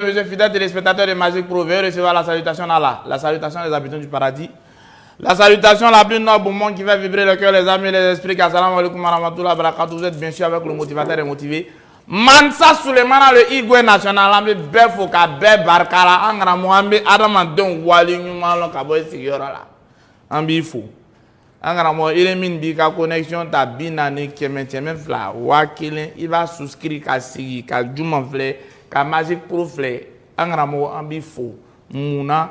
Monsieur fidèle téléspectateur de Magic Pro, veuillez recevoir la salutation d'Allah, la salutation des habitants du paradis, la salutation la plus noble au monde qui fait vibrer le cœur, les âmes et les esprits. Assalamu alaikum wa rahmatullahi wa barakatuh. Vous êtes bien sûr avec le motivateur et motivé. Mansa Souleymana le Igwe national, ambe befo ka be barkala angara mo ambe adama don wali nyuma lo ka boy sigora la. Ambi fo. Angara mo ile min bi ka connexion ta binani keme fla wa kilin il va souscrire ka sigi ka juma fle ka Magic Pro fle angara mo ambi fo. Muna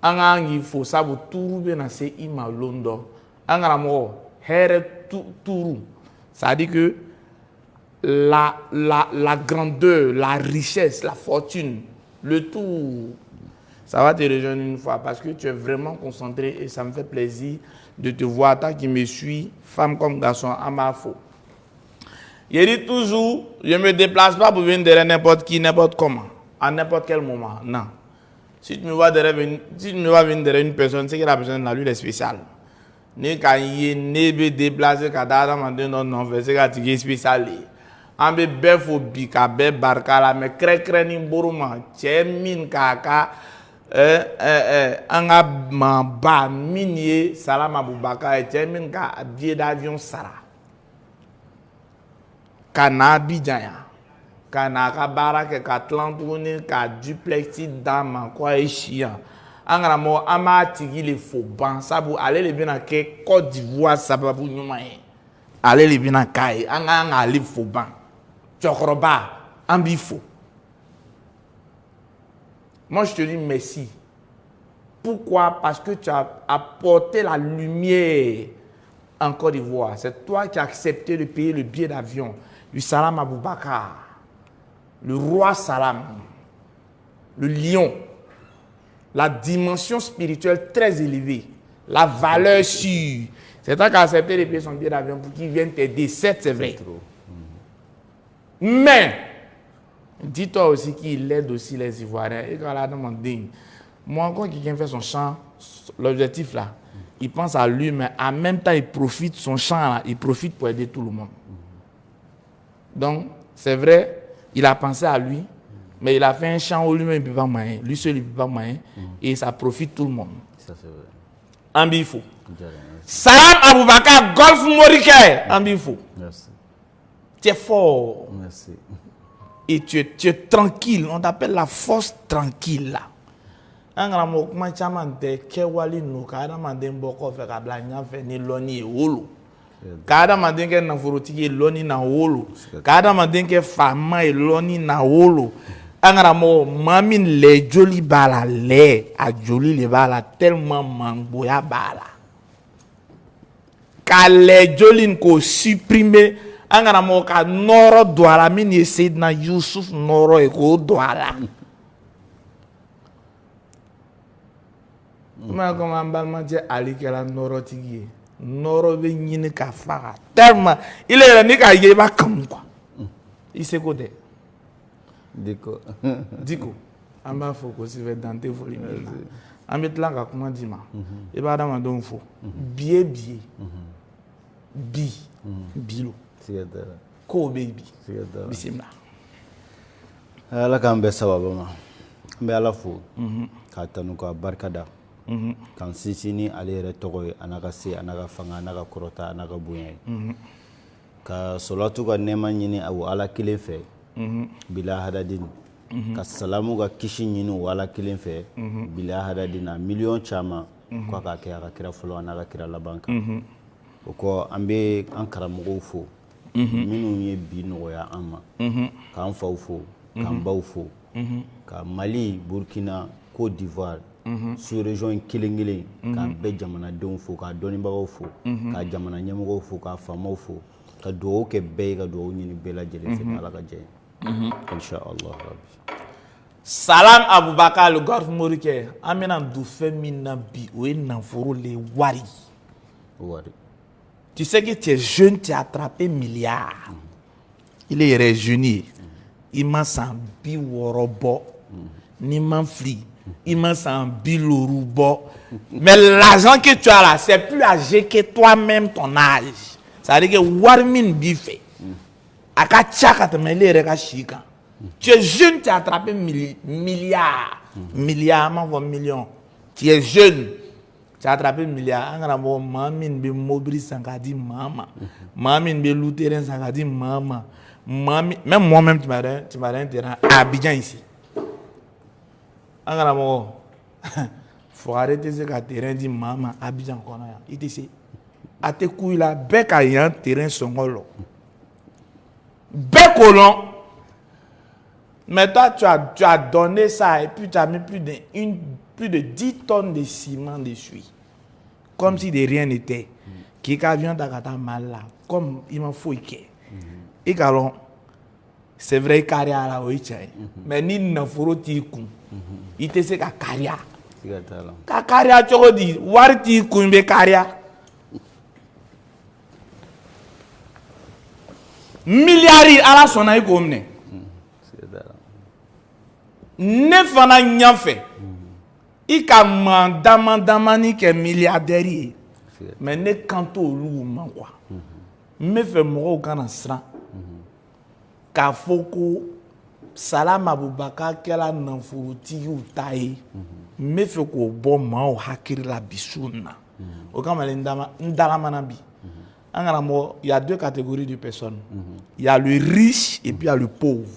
anga ngi fo sabu turu be na se ima londo angara mo here turu. Ça dit que la grandeur, la richesse, la fortune, le tout, ça va te rejoindre une fois parce que tu es vraiment concentré et ça me fait plaisir de te voir, toi qui me suis, femme comme garçon, à ma faute. Je dis toujours, je ne me déplace pas pour venir derrière n'importe qui, n'importe comment, à n'importe quel moment. Non. Si tu me vois venir derrière une personne, c'est que la personne, lui, elle est spéciale. Ne quand il est déplacé, quand il non, c'est qu'il est spécial. Ambe befo bika be barkala me kre ni boruma chemin kaka anga mamba minye salama bubaka chemin ka billet d'avion sara kana bidjaya kana ka baraka ka tlantouni ka duplexi dama kwa eshia anga mo ama tigi le foban sabu ale le bina ke Côte d'Ivoire sababu nyuma ale le bina kai anga ali foban Chokroba, ambifo. Moi, je te dis merci. Pourquoi? Parce que tu as apporté la lumière en Côte d'Ivoire. C'est toi qui as accepté de payer le billet d'avion du Salam Aboubakar, le roi Salam, le lion, la dimension spirituelle très élevée, la valeur sûre. C'est toi qui as accepté de payer son billet d'avion pour qu'il vienne t'aider. C'est vrai. Mais, dis-toi aussi qu'il aide aussi les Ivoiriens. Et quand on a demandé, moi, quand quelqu'un fait son chant, l'objectif là, il pense à lui, mais en même temps, il profite son chant là, il profite pour aider tout le monde. Donc, c'est vrai, il a pensé à lui, mais il a fait un chant où lui-même il ne peut pas moyen. Lui seul, il ne peut pas moyen. Et ça profite tout le monde. Ça, c'est vrai. Ambifo. Salam Aboubakar, Golf Moriké. Ambifo. Merci. Tu es fort. Merci. Et tu es tranquille. On t'appelle la force tranquille là. Un grand mot, comment tu as demandé que Wali nous, quand on a demandé beaucoup de faire blagna faire ni loni et holo. Quand on a demandé que n'afuroti loni na holo. Quand on a demandé que femme et loni na holo. Un grand mot, mamine les joli bala les a joli les bala tellement mangoya bala. Quand les joli ko supprimer angana mo ka noro douala mini Seydina Youssouf noro e ko douala ma ko man balma je ali kala noro tigi noro be nyini ka fara tellement il est ni ka yeba kam quoi il sait côté diko amba fo ko si ve dante foli ambet langa comment dire ma e ba dama don fo bi bilo ko baby bismillah ala kan be sababa ma be ala fo ka tanu ka barkada kan sisini ale yɛrɛ tɔgɔ ye anaka se anaka fanga anaka kɔrɔta anaka bonya ka salatu ka nɛma ɲini aw ala kelen fɛ bila hadadin ka salamu ka kisi ɲini o ala kelen fɛ bila hadadin a million caman ko ka kɛ a ka kira fɔlɔ anaka kira laban kan o ko an be an karamɔgɔw fo minnu ye bi nɔgɔya an ma k'an faw fo k'an baw fo ka Mali Burkina Côte d'Ivoire sous région kelen-kelen k'an bɛɛ jamanadenw fo ka dɔnnibagaw fo ka jamana ɲɛmɔgɔw fo ka faamaw fo ka dugawu kɛ bɛɛ ye ka dugawu ɲini bɛɛ lajɛlen fɛ ala ka jɛ inshallah rabbi. Salam Aboubakar le Golf Moriké an bɛna don fɛn min na bi o ye nafolo le wari. Tu sais que tu es jeune, tu as attrapé milliard. Il est jeune. Il m'a semblé worobo. Ni manfli. Il m'a semblé lorubo. Mais l'argent que tu as là, c'est plus âgé que toi-même ton âge. Ça veut dire que warmin bife. Aka chaka te mele reka shika. Tu es jeune, tu as attrapé milliard. Milliard, million. Tu es jeune, tu as attrapé milliard. Maman be mobile sankadi maman. Maman be louterin sankadi maman. Même moi-même, tu m'as donné un terrain à Abidjan ici. Faut arrêter ce terrain dit maman Abidjan. Il te sait. À tes couilles là, bec à un terrain songolo. Bec au long. Mais toi, tu as donné ça et puis tu as mis plus de 10 tonnes de ciment dessus. Comme si de rien n'était. Qui vient d'Agata mal là. Comme il m'en faut qu'il et alors, c'est vrai carrière là, oui, mais ni n'a foro tiku. Il te sait qu'à carrière. Qu'à carrière, tu dis, war tiku, mais carrière. Milliards à la sonne comme ne. Ne fana nyanfe. I ka mandamani ke milliardaire. Mais ne kanto lu man quoi. Me fait moro kana sran. Ka foko Salam Abubakar kela nanfuruti yu taye. Me fait ko bon ma o hakiri la bisuna. O kama ndala manabi. Il y a deux catégories de personnes. Il y a le riche et puis il y a le pauvre.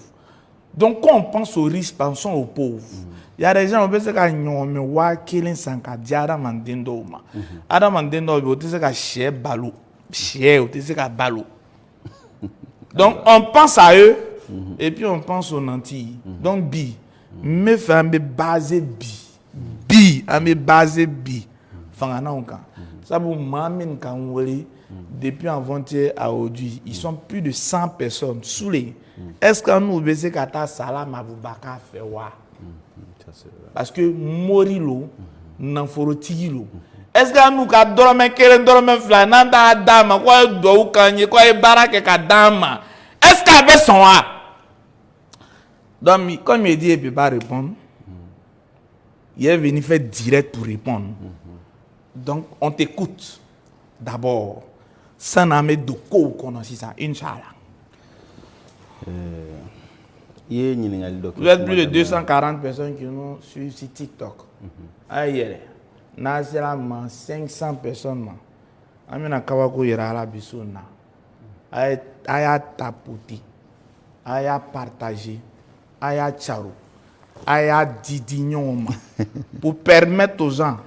Donc quand on pense aux riches, pensons aux pauvres. Il y a des gens qui pensent que wa killing sanka diara mandendo ma. Adam mandendo o te se ka share balo. Share o te se ka balo. Donc on pense à eux et puis on pense aux nantis. Donc bi me fait me baser bi me baser bi. Fangana onka. Ça vous m'amène quand vous depuis avant-hier à aujourd'hui, ils sont plus de 100 personnes sous les. Est-ce que nous obéissons qu'à Salam Abubakar fait wa? Parce que Morilo, Nanforotilo. Est-ce que nous avons dormi keren dormi flananda adama quoi do kanye quoi barake kadama? Est-ce qu'il avait son a? Donc comme il dit il peut pas répondre. Il est venu faire direct pour répondre. Donc on t'écoute d'abord. Sans amener de quoi qu'on a ça, Inch'Allah. Vous êtes plus de 240 personnes qui nous suivent sur TikTok. Aïe, Nazira 500 personnes. Amina Kawako Yara Bissouna. Aya tapoté. Aya partagé. Aya charo. Aya didignon. Pour permettre aux gens.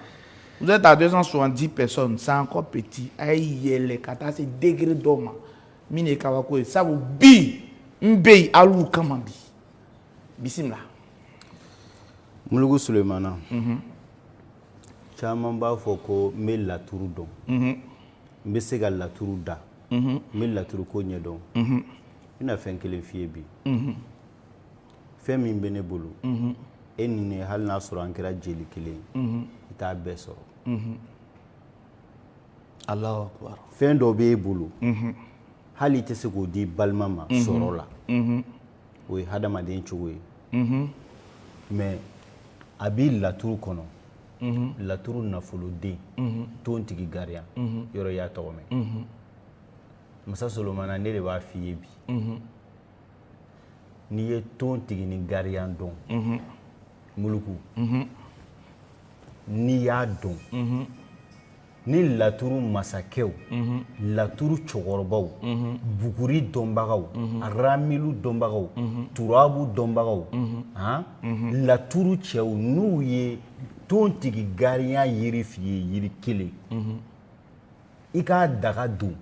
Vous êtes à 270 personnes, c'est encore petit. Aïe, les katas, c'est degré d'homme. Mine Kawako, ça vous bi. Mbey alou kamambi. Bismillah. Mulugu Sulemana. Chaman b'a fɔ ko n bɛ laturu dɔn. N bɛ se ka laturu da. N bɛ laturu ko ɲɛdɔn. N bɛna fɛn kelen f'i ye bi. Fɛn min bɛ ne bolo. E ni ne hali n'a sɔrɔ an kɛra jeli kelen ye. I t'a bɛɛ sɔrɔ. Allahu akbar. Fɛn dɔ b'e bolo. Hali i tɛ se k'o di balima ma sɔrɔ la. O ye hadamaden cogo ye. Mais a b'i laturu kɔnɔ. Laturu nafoloden. Tontigi gariya. Yɔrɔ i y'a tɔgɔ mɛn. Masa Solomana ne de b'a f'i ye bi. N'i ye tontigi ni gariya dɔn. Muluku. N'i y'a dɔn. Ni laturu masakɛw. Laturu cɛkɔrɔbaw. Buguri dɔnbagaw. Ramilu dɔnbagaw. Turabu dɔnbagaw. Laturu cɛw n'u ye tontigi gariya yiri f'i ye yiri kelen. I k'a daga don.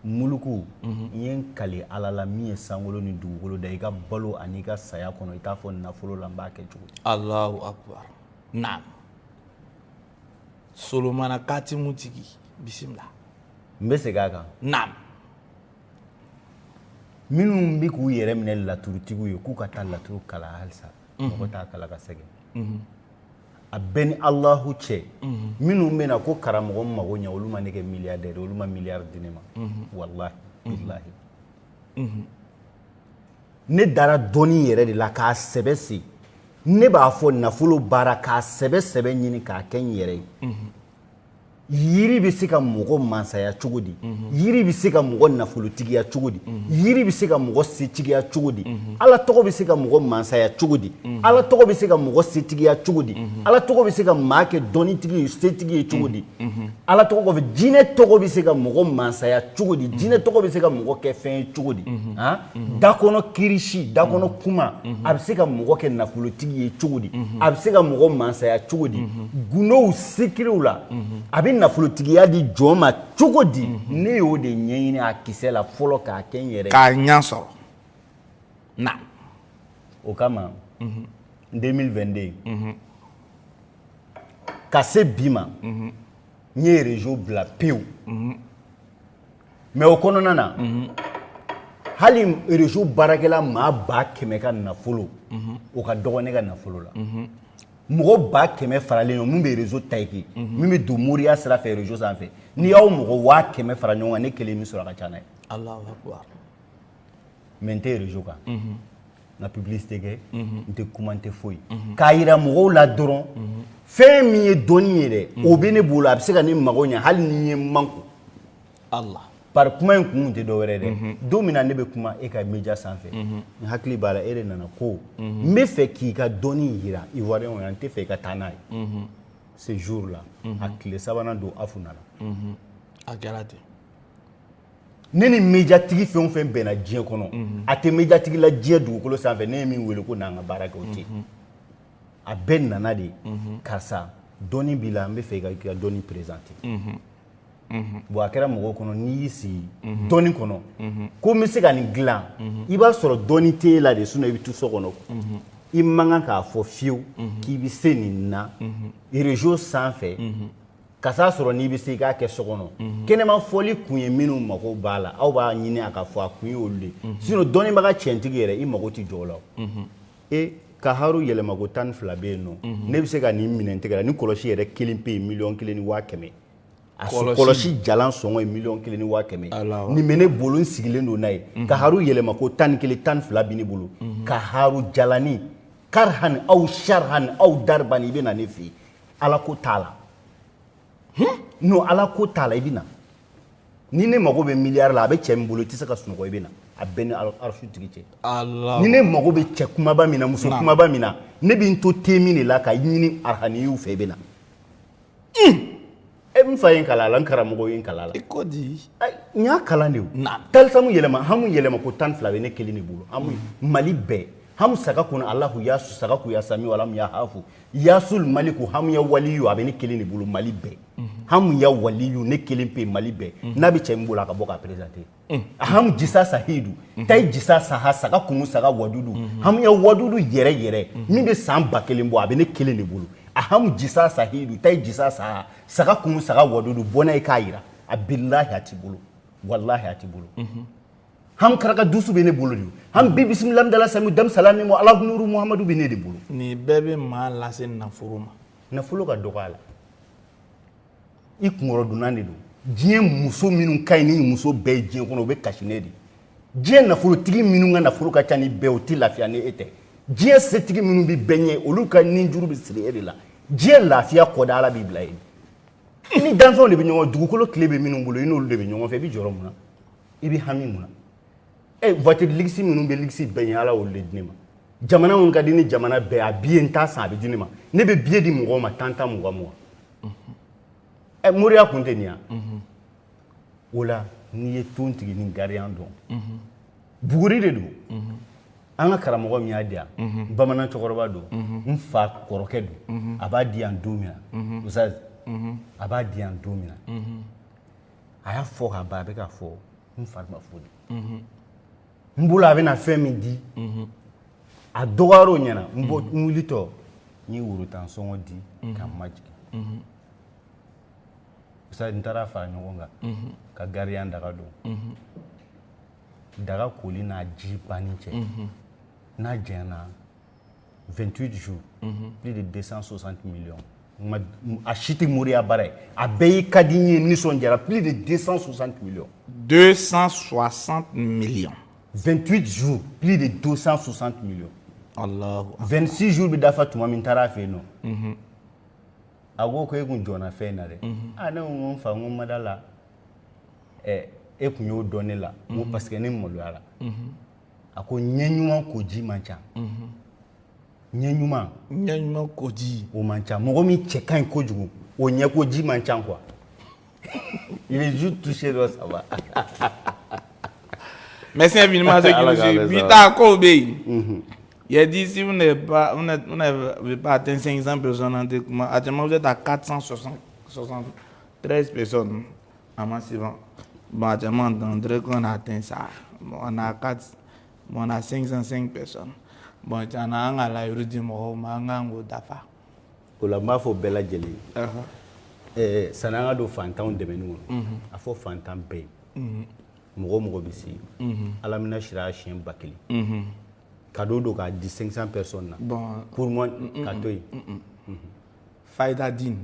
Muluku. I ye n kale Ala la min ye sankolo ni dugukolo da i ka balo ani ka saya kɔnɔ i t'a fɔ nafolo la n b'a kɛ cogo. Allahu akbar. Naam. Solomana kati mutigi. Bismillah. N bɛ segin a kan. Naam. Minnu bɛ k'u yɛrɛ minɛ laturutigiw ye k'u ka taa laturu kala halisa. Mɔgɔ t'a kala ka sɛgɛn. A bɛɛ ni Alahu cɛ. Minnu bɛ na ko karamɔgɔ mago ɲɛ olu ma ne kɛ milliardaire olu ma milliard di ne ma. Wallahi billahi. Ne dara dɔnni yɛrɛ de la k'a sɛbɛ se. Ne b'a fɔ nafolo baara k'a sɛbɛ ɲini k'a kɛ n yɛrɛ ye. yiri bɛ se ka mɔgɔ mansaya cogo di yiri bɛ se ka mɔgɔ nafolotigiya cogo di yiri bɛ se ka mɔgɔ setigiya cogo di ala tɔgɔ bɛ se ka mɔgɔ mansaya cogo di ala tɔgɔ bɛ se ka mɔgɔ setigiya cogo di ala tɔgɔ bɛ se ka maa kɛ dɔnnitigi ye setigi ye cogo di ala tɔgɔ kɔfɛ jinɛ tɔgɔ bɛ se ka mɔgɔ mansaya cogo di jinɛ tɔgɔ bɛ se ka mɔgɔ kɛ fɛn ye cogo di dakɔnɔ kirisi dakɔnɔ kuma a bɛ se ka mɔgɔ kɛ nafolotigi ye cogo di a bɛ se ka mɔgɔ mansaya cogo di gundow sikiriw la a bɛ nafolotigiya di jɔn ma cogo di ne y'o de ɲɛɲini a kisɛ la fɔlɔ k'a kɛ n yɛrɛ k'a ɲɛ sɔrɔ na o kama 2022 ka se bi ma n ye réseau bila pewu mais o kɔnɔna na hali réseau baarakɛla maa 100,000 ka nafolo o ka dɔgɔ ne ka nafolo la mɔgɔ 100,000 faralen ɲɔgɔn min bɛ réseau taiki min bɛ don moriya sira fɛ réseau sanfɛ n'i y'aw mɔgɔ 100,000 fara ɲɔgɔn kan ne kelen min sɔrɔ a ka ca n'a ye Allahu Akbar mais n tɛ réseau kan n ka publicité kɛ n tɛ kuma n tɛ foyi k'a yira mɔgɔw la dɔrɔn fɛn min ye dɔnni ye dɛ o bɛ ne bolo a bɛ se ka ne mago ɲɛ hali ni n ye manko Allah par kuma in kun tɛ dɔwɛrɛ dɛ don min na ne bɛ kuma e ka média sanfɛ n hakili b'a la e de nana ko n bɛ fɛ k'i ka dɔnni yira ivoirien na n tɛ fɛ i ka taa n'a ye ce jour là a tile sabanan don afuna la a kɛra ten ne ni médiatigi fɛn o fɛn bɛnna diɲɛ kɔnɔ a tɛ médiatigi la diɲɛ dugukolo sanfɛ ne ye min wele ko n'an ka baara kɛ o tɛ a bɛɛ nana de karisa dɔnni b'i la n bɛ fɛ i ka dɔnni présenter bon a kɛra mɔgɔw kɔnɔ n'i y'i sigi dɔnni kɔnɔ ko n bɛ se ka nin dilan i b'a sɔrɔ dɔnni t'e la de sinon i bɛ to so kɔnɔ i man kan k'a fɔ fiyewu k'i bɛ se nin na réseau sanfɛ ka s'a sɔrɔ n'i bɛ se i k'a kɛ so kɔnɔ kɛnɛma fɔli kun ye minnu mago b'a la aw b'a ɲini a ka fɔ a kun ye olu de sinon dɔnnibaga cɛntigi yɛrɛ i mago tɛ jɔ o la ka haru yɛlɛma ko 12 bɛ yen nɔ ne bɛ se ka nin minɛ n tɛgɛ la ni kɔlɔsi yɛrɛ kelen pe yen 1,100,000 a kɔlɔsi jalan sɔngɔ ye 1,100,000 nin bɛ ne bolo n sigilen don n'a ye ka haru yɛlɛma ko 11 12 bɛ ne bolo ka haru jalani karhan aw sharhan aw darban i bɛ na ne fɛ yen ala ko t'a la non ala ko t'a la i bɛ na ni ne mago bɛ miliyari la a bɛ cɛ min bolo i tɛ se ka sunɔgɔ i bɛ na a bɛɛ ni arasu tigi cɛ ni ne mago bɛ cɛ kumaba min na muso kumaba min na ne bɛ n to te min de la ka ɲini arahaniyiw fɛ i bɛ na n fa ye n kalan a la n karamɔgɔ ye n kalan a la i ko di n y'a kalan de o talisamu yɛlɛma hamu yɛlɛma ko 12 bɛ ne kelen de bolo mali bɛɛ hamu saga kɔnɔ alahu yasu saga ku ya sami walamu ya hafu yasul maliku hamu ya waliyu a bɛ ne kelen de bolo mali bɛɛ hamu ya waliyu ne kelen pe mali bɛɛ n'a bɛ cɛ min bolo a ka bɔ k'a présenter hamu jisa sahidu tayi jisa saha saga kumu saga wadudu hamu ya wadudu yɛrɛ yɛrɛ min bɛ san 1000 bɔ a bɛ ne kelen de bolo a hamu jisa sahidu tayi jisa saha saga kumu saga wadudu bɔ n'a ye k'a yira a billahi a t'i bolo wallahi a t'i bolo ham karaka dusu bɛ ne bolo de ham bi bisimilahi dala sami dam salami mo ala nuru muhamadu bɛ ne de bolo nin bɛɛ bɛ maa lase nafolo ma nafolo ka dɔgɔ a la i kunkɔrɔdonnan de don diɲɛ muso minnu ka ɲi ni muso bɛɛ ye diɲɛ kɔnɔ o bɛ kasi ne de diɲɛ nafolotigi minnu ka nafolo ka ca ni bɛɛ o tɛ lafiya ni e tɛ diɲɛ setigi minnu bɛ bɛɛ ɲɛ olu ka ninjuru bɛ siri e de la diɲɛ lafiya kɔ da ala b'i bila yen i ni danfɛnw de bɛ ɲɔgɔn dugukolo tile bɛ minnu bolo i n'olu de bɛ ɲɔgɔn fɛ i bɛ jɔrɔ mun na i bɛ hami mun na voiture ligisi minnu bɛ ligisi bɛɛ ɲɛ ala olu de di ne ma jamana minnu ka di ni jamana bɛɛ a biye n t'a san a bɛ di ne ma ne bɛ biye di mɔgɔw ma 10 mugan moriya kun tɛ nin ya o la n'i ye tontigi ni gariyan dɔn buguri de don an ka karamɔgɔ min y'a di yan bamanan cɛkɔrɔba don n fa kɔrɔkɛ don a b'a di yan don min na usazi a b'a di yan don min na a y'a fɔ ka ban a bɛ ka fɔ n fari ma fɔ de n bolo a bɛna fɛn min di a dɔgɔyar'o ɲɛna n wulitɔ n ye worotan sɔngɔ di ka n majigin usazi n taara fara ɲɔgɔn kan ka gariyan daga don daga koli n'a ji banni cɛ n'a jɛna 28 jours plus de 260 millions a si tɛ moriya baara ye a bɛɛ y'i ka di n ye nisɔndiyara plus de 260 millions 260 millions 28 jours plus de 260 millions Allahu 26 jours bɛ dafa tuma min taara a fɛ yen nɔ a ko ko e kun jɔnna fɛn na dɛ ne ko n fa n ko ma da la e kun y'o dɔn ne la n ko parce que ne maloya la a ko ɲɛ ɲuman ko ji man ca ɲɛ ɲuman ko ji o man ca mɔgɔ min cɛ ka ɲi kojugu o ɲɛ ko ji man ca quoi il est juste touché dɔ saba merci infiniment ceux qui nous suivent Bita Kobe il a dit si vous n'avez pas atteint 500 personnes actuellement vous êtes à 473 personnes à Massivan. Bon, actuellement, André, qu'on a atteint ça. Bon, on a 505 personnes. Bon, il y en a un à la Urudi Moro, un à Dafa. Pour la mafia au Bella Jelly. Sananga do fantan de menu. A fo fantan pay. Mogo bisi. Alamina shira chien bakeli. Cadeau do ka 500 personnes. Bon, pour moi, katoy. Faida din,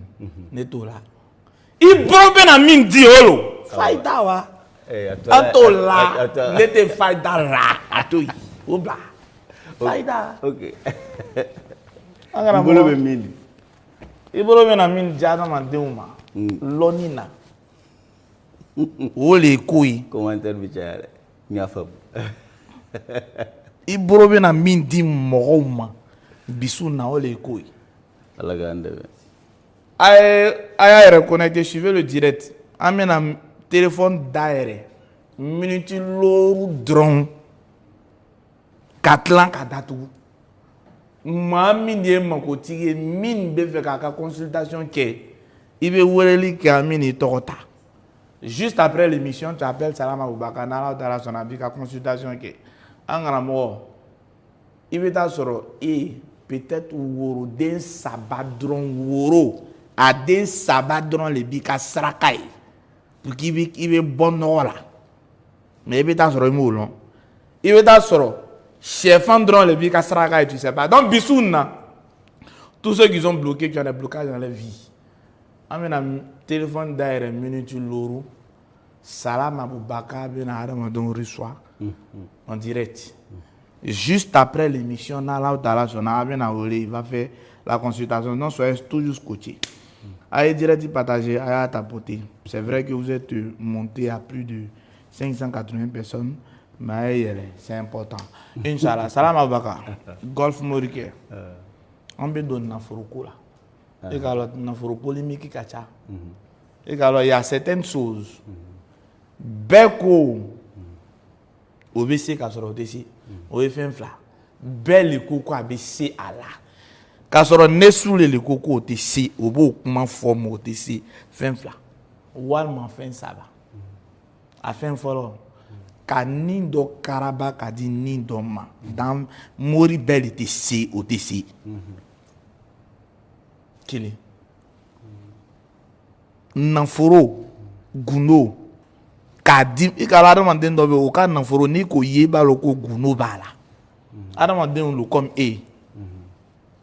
netola. Il bombe na min di olo. Faida wa. Atola. Nete faida ra. Atoy. Oba. Faida. Ok. Angara bolo be min. Ibolo be na min jana mandeuma. Lonina. Ole koi. Commentaire bichare. Nya fam. Ibolo be na min di mogoma. Bisu na ole koi. Ala gande. Aya reconnecté, suivez le direct. Amène un téléphone d'aéré. Minute lourd drone. Katlan kadatou. Ma mine makoti mine beve kaka consultation ke. Ibe wéreli ke amine torota. Juste après l'émission, tu appelles Salam Aboubakar Nala Otara son avis ka consultation ke. Angara mo. Ibe ta soro peut-être woro den sabadron woro. A den sabadron le bika srakay pour qu'il be bon là mais il be ta soro mo long il be ta soro chef andron le bika srakay tu sais pas donc bisouna tous ceux qui sont bloqués qui ont des blocages dans leur vie amena un téléphone d'air minute loro Salam Aboubakar ben Adam don reçoit en direct juste après l'émission Nala Otala son avis il va faire la consultation donc soyez toujours scotché. Allez direct partager, allez tapoter. C'est vrai que vous êtes monté à plus de 580 personnes, mais c'est important. Inch'Allah, Salam Aboubakar, Golf Morike. On peut donner un foroko là. Et alors, un foroko limiki kacha. Et alors, il y a certaines choses. Beko, obéissez qu'à ce moment-ci, obéissez un fla. Belle coco abc à la. Kasoro nesule le koko otisi obo kuma forme otisi fin fla walma fin saba a fin folo ka nindo karaba ka di nindo ma dans mori belle tisi otisi kili nanforo guno ka di ikala adamaden do be o ka nanforo ni ko yeba lo ko guno bala adamaden lo comme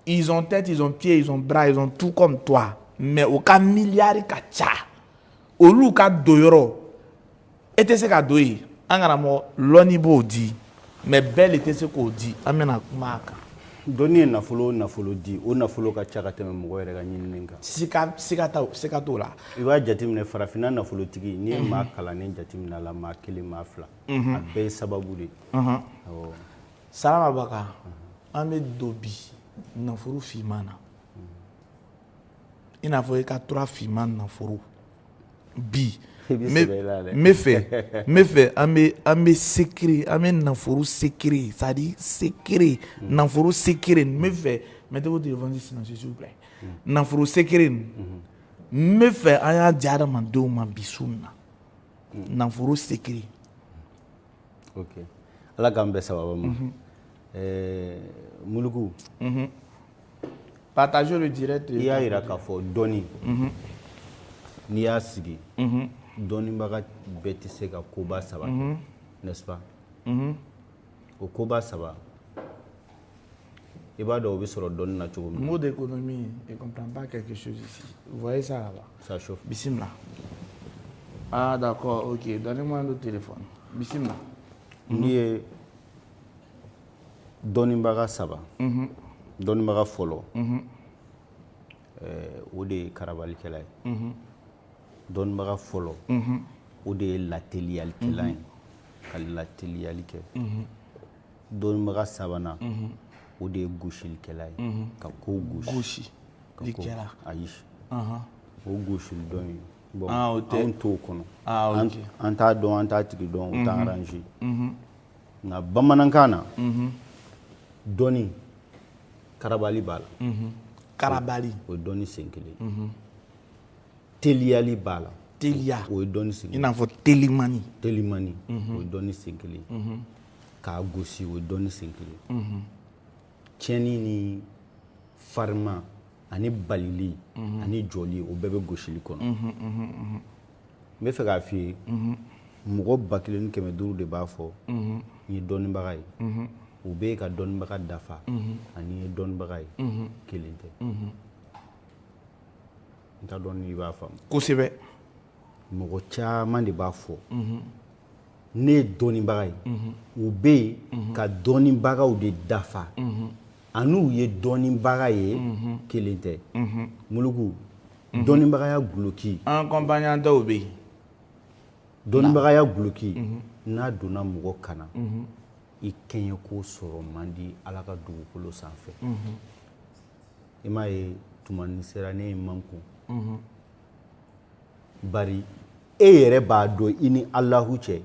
ils ont tête, ils ont pied, ils ont bras, ils ont tout comme toi. Mais aucun milliard kacha. Au lieu ka doyoro. Était ce ka doyi. Angaramo lonibo di. Mais belle était ce qu'on dit. Amena kumaka. Doni na follow di. O na follow ka chaka teme mgo yere ga nyininga. Sika to la. Iwa jatimne farafina na follow tigi ni ma kala ni jatimna la ma kili ma fla. Abe sababu de. Salam Aboubakar. Ame dobi. Nanforo fimana. Il n'a fallu qu'à 3 fiman nanforo. Bi. Me fait, ame secret, ame nanforo secret, ça dit secret, nanforo secret, me fait, mettez votre téléphone silencieux s'il vous plaît. Nanforo secret, me fait, aya diara mando ma bisouna. Nanforo secret. Ok. Ala gambe sababa ma. Mulugu. Partagez le direct. Il y a iraka fo doni. Ni ya sigi. Doni baga beti se ka koba saba. N'est-ce pas? Au koba saba. Il va devoir sur doni na chogo. Mot d'économie, je ne comprends pas quelque chose ici. Vous voyez ça là-bas? Ça chauffe. Bismillah. Ah d'accord, ok. Donnez-moi un autre téléphone. Bismillah. Ni doni baga saba. Doni baga follow. o de ye karabalikɛla ye dɔnnibaga fɔlɔ o de ye lateliyalikɛla ye ka lateliyali kɛ dɔnnibaga sabanan o de ye gosilikɛla ye ka kow gosi ayi o gosili dɔn ye bon anw t'o kɔnɔ an t'a dɔn an t'a tigi dɔn o t'an arrange nka bamanankan na dɔnni karabali b'a la karabali o ye dɔnni sen kelen teliyali b'a la teliya o ye dɔnni sen kelen i n'a fɔ telimani o ye dɔnni sen kelen k'a gosi o ye dɔnni sen kelen tiɲɛni ni farima ani balili ani jɔli o bɛɛ bɛ gosili kɔnɔ n bɛ fɛ k'a f'i ye mɔgɔ 1500 de b'a fɔ n ye dɔnnibaga ye u bɛ ka dɔnnibaga dafa ani ye dɔnnibaga ye kelen tɛ n t'a dɔn ni i b'a faamu kosɛbɛ mɔgɔ caman de b'a fɔ ne ye dɔnnibaga ye u bɛ yen ka dɔnnibagaw de dafa an'u ye dɔnnibaga ye kelen tɛ muluku dɔnnibagaya guloki an kɔnpanyantɛw bɛ yen dɔnnibagaya guloki n'a donna mɔgɔ kana i kɛɲɛko sɔrɔ man di ala ka dugukolo sanfɛ i m'a ye tuma ni sera ne ye man kun bari e yɛrɛ b'a dɔn i ni alahu cɛ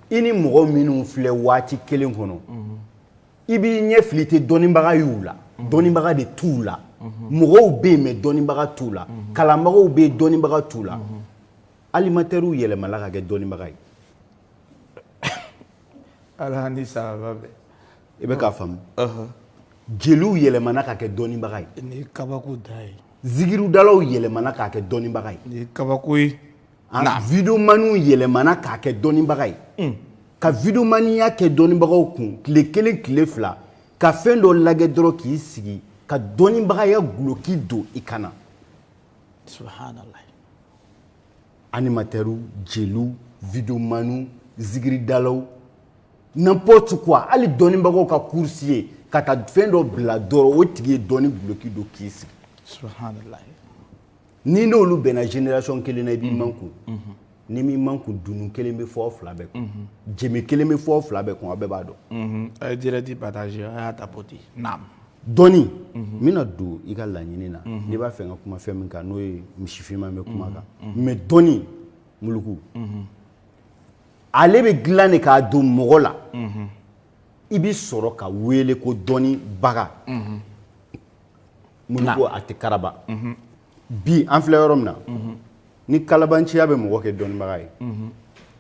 i ni mɔgɔ minnu filɛ waati kelen kɔnɔ i b'i ɲɛ fili tɛ dɔnnibaga y'u la dɔnnibaga de t'u la mɔgɔw bɛ yen mɛ dɔnnibaga t'u la kalanbagaw bɛ yen dɔnnibaga t'u la alimɛtɛriw yɛlɛmala ka kɛ dɔnnibaga ye ala ni sababa bɛ i bɛ k'a faamu jeliw yɛlɛmana ka kɛ dɔnnibaga ye nin ye kabako da ye zigirudalaw yɛlɛmana k'a kɛ dɔnnibaga ye nin ye kabako ye videomaniw yɛlɛmana k'a kɛ dɔnnibaga ye ka videomaniya kɛ dɔnnibagaw kun tile 1 tile 2 ka fɛn dɔ lagɛ dɔrɔn k'i sigi ka dɔnnibagaya guloki don i kana subhanallah animatɛriw jeliw videomaniw zigiridalaw n'importe quoi hali dɔnnibagaw ka kursi ye ka taa fɛn dɔ bila dɔrɔn o tigi ye dɔnni guloki don k'i sigi subhanallah ni n'olu bɛnna génération kelen na i b'i man kun ni min man kun dunu kelen bɛ fɔ fila bɛɛ kun jɛmi kelen bɛ fɔ fila bɛɛ kun a bɛɛ b'a dɔn a ye direct partager a y'a tapoter naam dɔnni n bɛna don i ka laɲini na n'i b'a fɛ n ka kuma fɛn min kan n'o ye misifinma bɛ kuma kan mais dɔnni muluku ale bɛ dilan de k'a don mɔgɔ la i bɛ sɔrɔ ka wele ko dɔnnibaga muluku a tɛ karaba bi an filɛ yɔrɔ min na ni kalabanciya bɛ mɔgɔ kɛ dɔnnibaga ye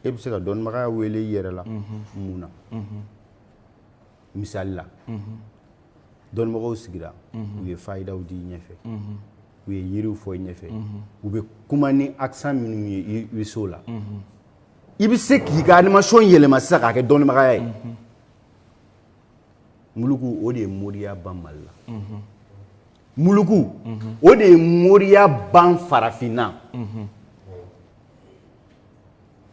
e bɛ se ka dɔnnibagaya wele i yɛrɛ la mun na misali la dɔnnibagaw sigira u ye fayidaw di i ɲɛfɛ u ye yiriw fɔ i ɲɛfɛ u bɛ kuma ni accent minnu ye i bɛ se o la i bɛ se k'i ka animation yɛlɛma sisan k'a kɛ dɔnnibagaya ye muluku o de ye moriya ban mali la muluku o de ye moriya ban farafinna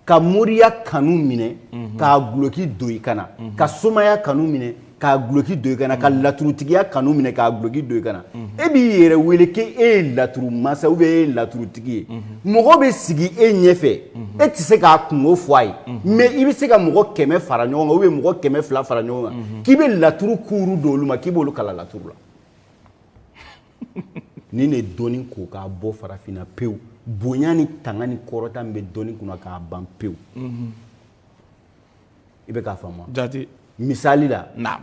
ka moriya kanu minɛ k'a guloki don i kana ka somaya kanu minɛ k'a guloki don i kana ka laturutigiya kanu minɛ k'a guloki don i kana e b'i yɛrɛ wele k'e ye laturu masa ou bien e ye laturutigi ye mɔgɔ bɛ sigi e ɲɛfɛ e tɛ se k'a kungo fɔ a ye mais i bɛ se ka mɔgɔ 100 fara ɲɔgɔn kan ou bien mɔgɔ 200 fara ɲɔgɔn kan k'i bɛ laturu kuuru don olu ma k'i b'olu kala laturu la ni ne dɔnni ko k'a bɔ farafinna pewu bonya ni tanga ni kɔrɔta min bɛ dɔnni kunna k'a ban pewu i bɛ k'a faamu jate misali la naam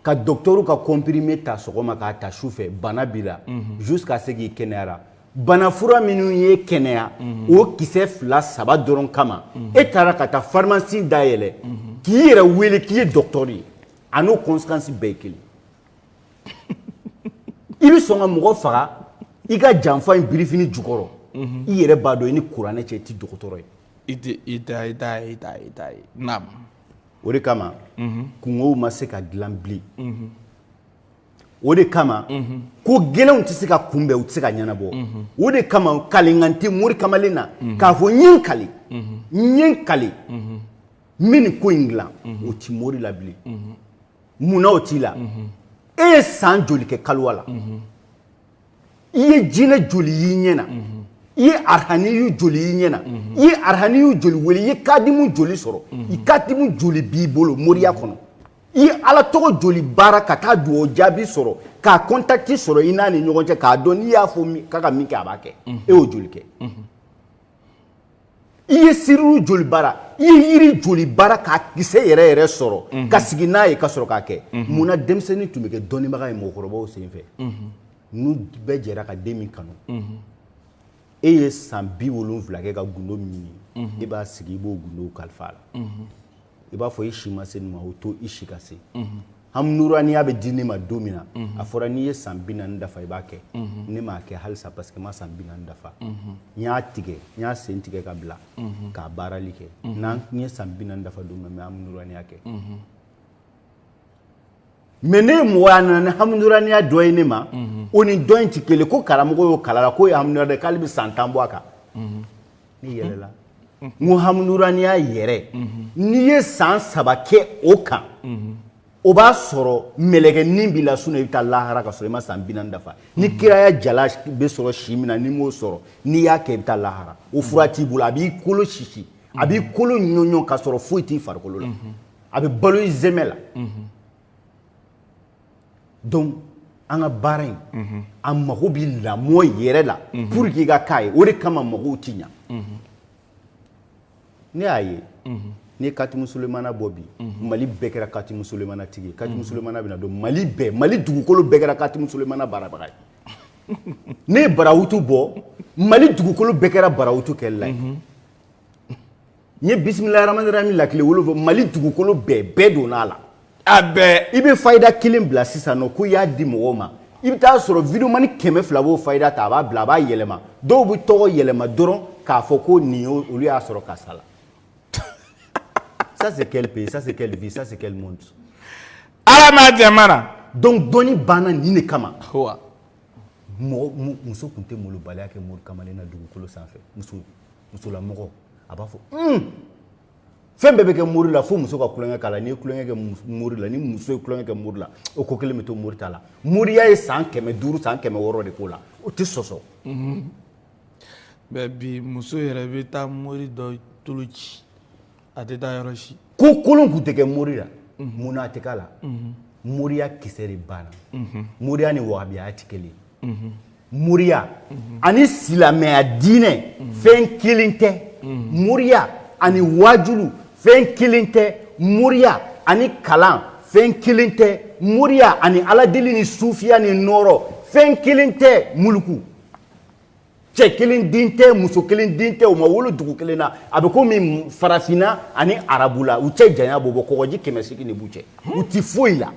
ka docteur ka comprimé ta sɔgɔma k'a ta sufɛ bana b'i la jusqu'à ce k'i kɛnɛyara bana fura minnu ye kɛnɛya o kisɛ 2 3 dɔrɔn kama e taara ka taa pharmacie dayɛlɛ k'i yɛrɛ wele k'i ye docteur ye a n'o conséquence bɛɛ ye kelen i bɛ sɔn ka mɔgɔ faga i ka janfa in birifini jukɔrɔ i yɛrɛ b'a dɔn i ni kuranɛ cɛ i tɛ dɔgɔtɔrɔ ye i t'a ye naam o de kama kungow ma se ka dilan bilen o de kama ko gɛlɛnw tɛ se ka kunbɛn u tɛ se ka ɲɛnabɔ o de kama kalikan tɛ mori kamalen na k'a fɔ n ye n kale n bɛ nin ko in dilan o tɛ mori la bilen munna o t'i la e ye san joli kɛ kaliwa la i ye jinɛ joli y'i ɲɛna i ye arhaniyu joli y'i ɲɛna i ye arhaniyu joli wele i ye kadimu joli sɔrɔ i kadimu joli b'i bolo moriya kɔnɔ i ye ala tɔgɔ joli baara ka taa dugawu jaabi sɔrɔ k'a kɔntakiti sɔrɔ i n'a ni ɲɔgɔn cɛ k'a dɔn n'i y'a fɔ k'a ka min kɛ a b'a kɛ e y'o joli kɛ i ye siriru joli baara i ye yiri joli baara k'a kisɛ yɛrɛ yɛrɛ sɔrɔ ka sigi n'a ye ka sɔrɔ k'a kɛ munna denmisɛnnin tun bɛ kɛ dɔnnibaga ye mɔgɔkɔrɔbaw senfɛ n'u bɛɛ jɛra ka den min kanu e ye san 70 kɛ ka gundo min ɲini i b'a sigi i b'o gundow kalifa a la i b'a fɔ i si ma se nin ma o to i si ka se hamunuraniya bɛ di ne ma don min na a fɔra n'i ye san 40 dafa i b'a kɛ ne m'a kɛ halisa parce que ma san 40 dafa n y'a tigɛ n y'a sen tigɛ ka bila k'a baarali kɛ n'an ye san 40 dafa don min na n bɛ hamunuraniya kɛ mais ne ye mɔgɔ a nana ni hamunuraniya dɔ ye ne ma o ni dɔ in tɛ kelen ko karamɔgɔ y'o kalala k'o ye hamunuraniya k'ale bɛ san 10 bɔ a kan ne yɛlɛla n ko hamunuraniya yɛrɛ n'i ye san 3 kɛ o kan o b'a sɔrɔ mɛlɛkɛnin b'i la sinon i bɛ taa lahara ka sɔrɔ i ma san 40 dafa ni kiraya jala bɛ sɔrɔ si min na n'i m'o sɔrɔ n'i y'a kɛ i bɛ taa lahara o fura t'i bolo a b'i kolo sisi a b'i kolo ɲɔɲɔ ka sɔrɔ foyi t'i farikolo la a bɛ balo i zɛmɛ la donc an ka baara in a mago bɛ lamɔ yɛrɛ la pour que i ka k'a ye o de kama mɔgɔw tɛ ɲa ne y'a ye ni Katimu Sulemana bɔ bi Mali bɛɛ kɛra Katimu Sulemana tigi ye Katimu Sulemana bɛna don Mali bɛɛ Mali dugukolo bɛɛ kɛra Katimu Sulemana baarabaga ye ne ye Barawutu bɔ Mali dugukolo bɛɛ kɛra Barawutu kɛlɛla ye n ye bisimilahi rahmani rahim la tile 7 Mali dugukolo bɛɛ donna a la a bɛɛ i bɛ fayida kelen bila sisan nɔ ko i y'a di mɔgɔw ma i bɛ taa sɔrɔ vidéoman 200 b'o fayida ta a b'a bila a b'a yɛlɛma dɔw bɛ tɔgɔ yɛlɛma dɔrɔn k'a fɔ ko nin olu y'a sɔrɔ karisa la ça c'est quel pays ça c'est quelle vie ça c'est quel monde ala ma jamana donc dɔnni banna nin de kama wa muso tun tɛ molobaliya kɛ mori kamalen na dugukolo sanfɛ musolamɔgɔ a b'a fɔ fɛn bɛɛ bɛ kɛ mori la fo muso ka kulonkɛ k'a la n'i ye kulonkɛ kɛ mori la ni muso ye kulonkɛ kɛ mori la o ko kelen bɛ to mori ta la moriya ye san 500 san 600 de k'o la o tɛ sɔsɔ bɛɛ bi muso yɛrɛ bɛ taa mori dɔ tolo ci a tɛ taa yɔrɔ si ko kolon tun tɛ kɛ mori la munna a tɛ k'a la moriya kisɛ de banna moriya ni wahabiya tɛ kelen moriya ani silamɛya diinɛ fɛn kelen tɛ moriya ani wajulu fɛn kelen tɛ moriya ani kalan fɛn kelen tɛ moriya ani aladeli ni sufiya ni nɔɔrɔ fɛn kelen tɛ muluku cɛ kelen den tɛ muso kelen den tɛ u ma wolo dugu kelen na a bɛ komi farafinna ani arabu la u cɛ janya bɔ bɔ kɔgɔji 800 de b'u cɛ u ti foyi la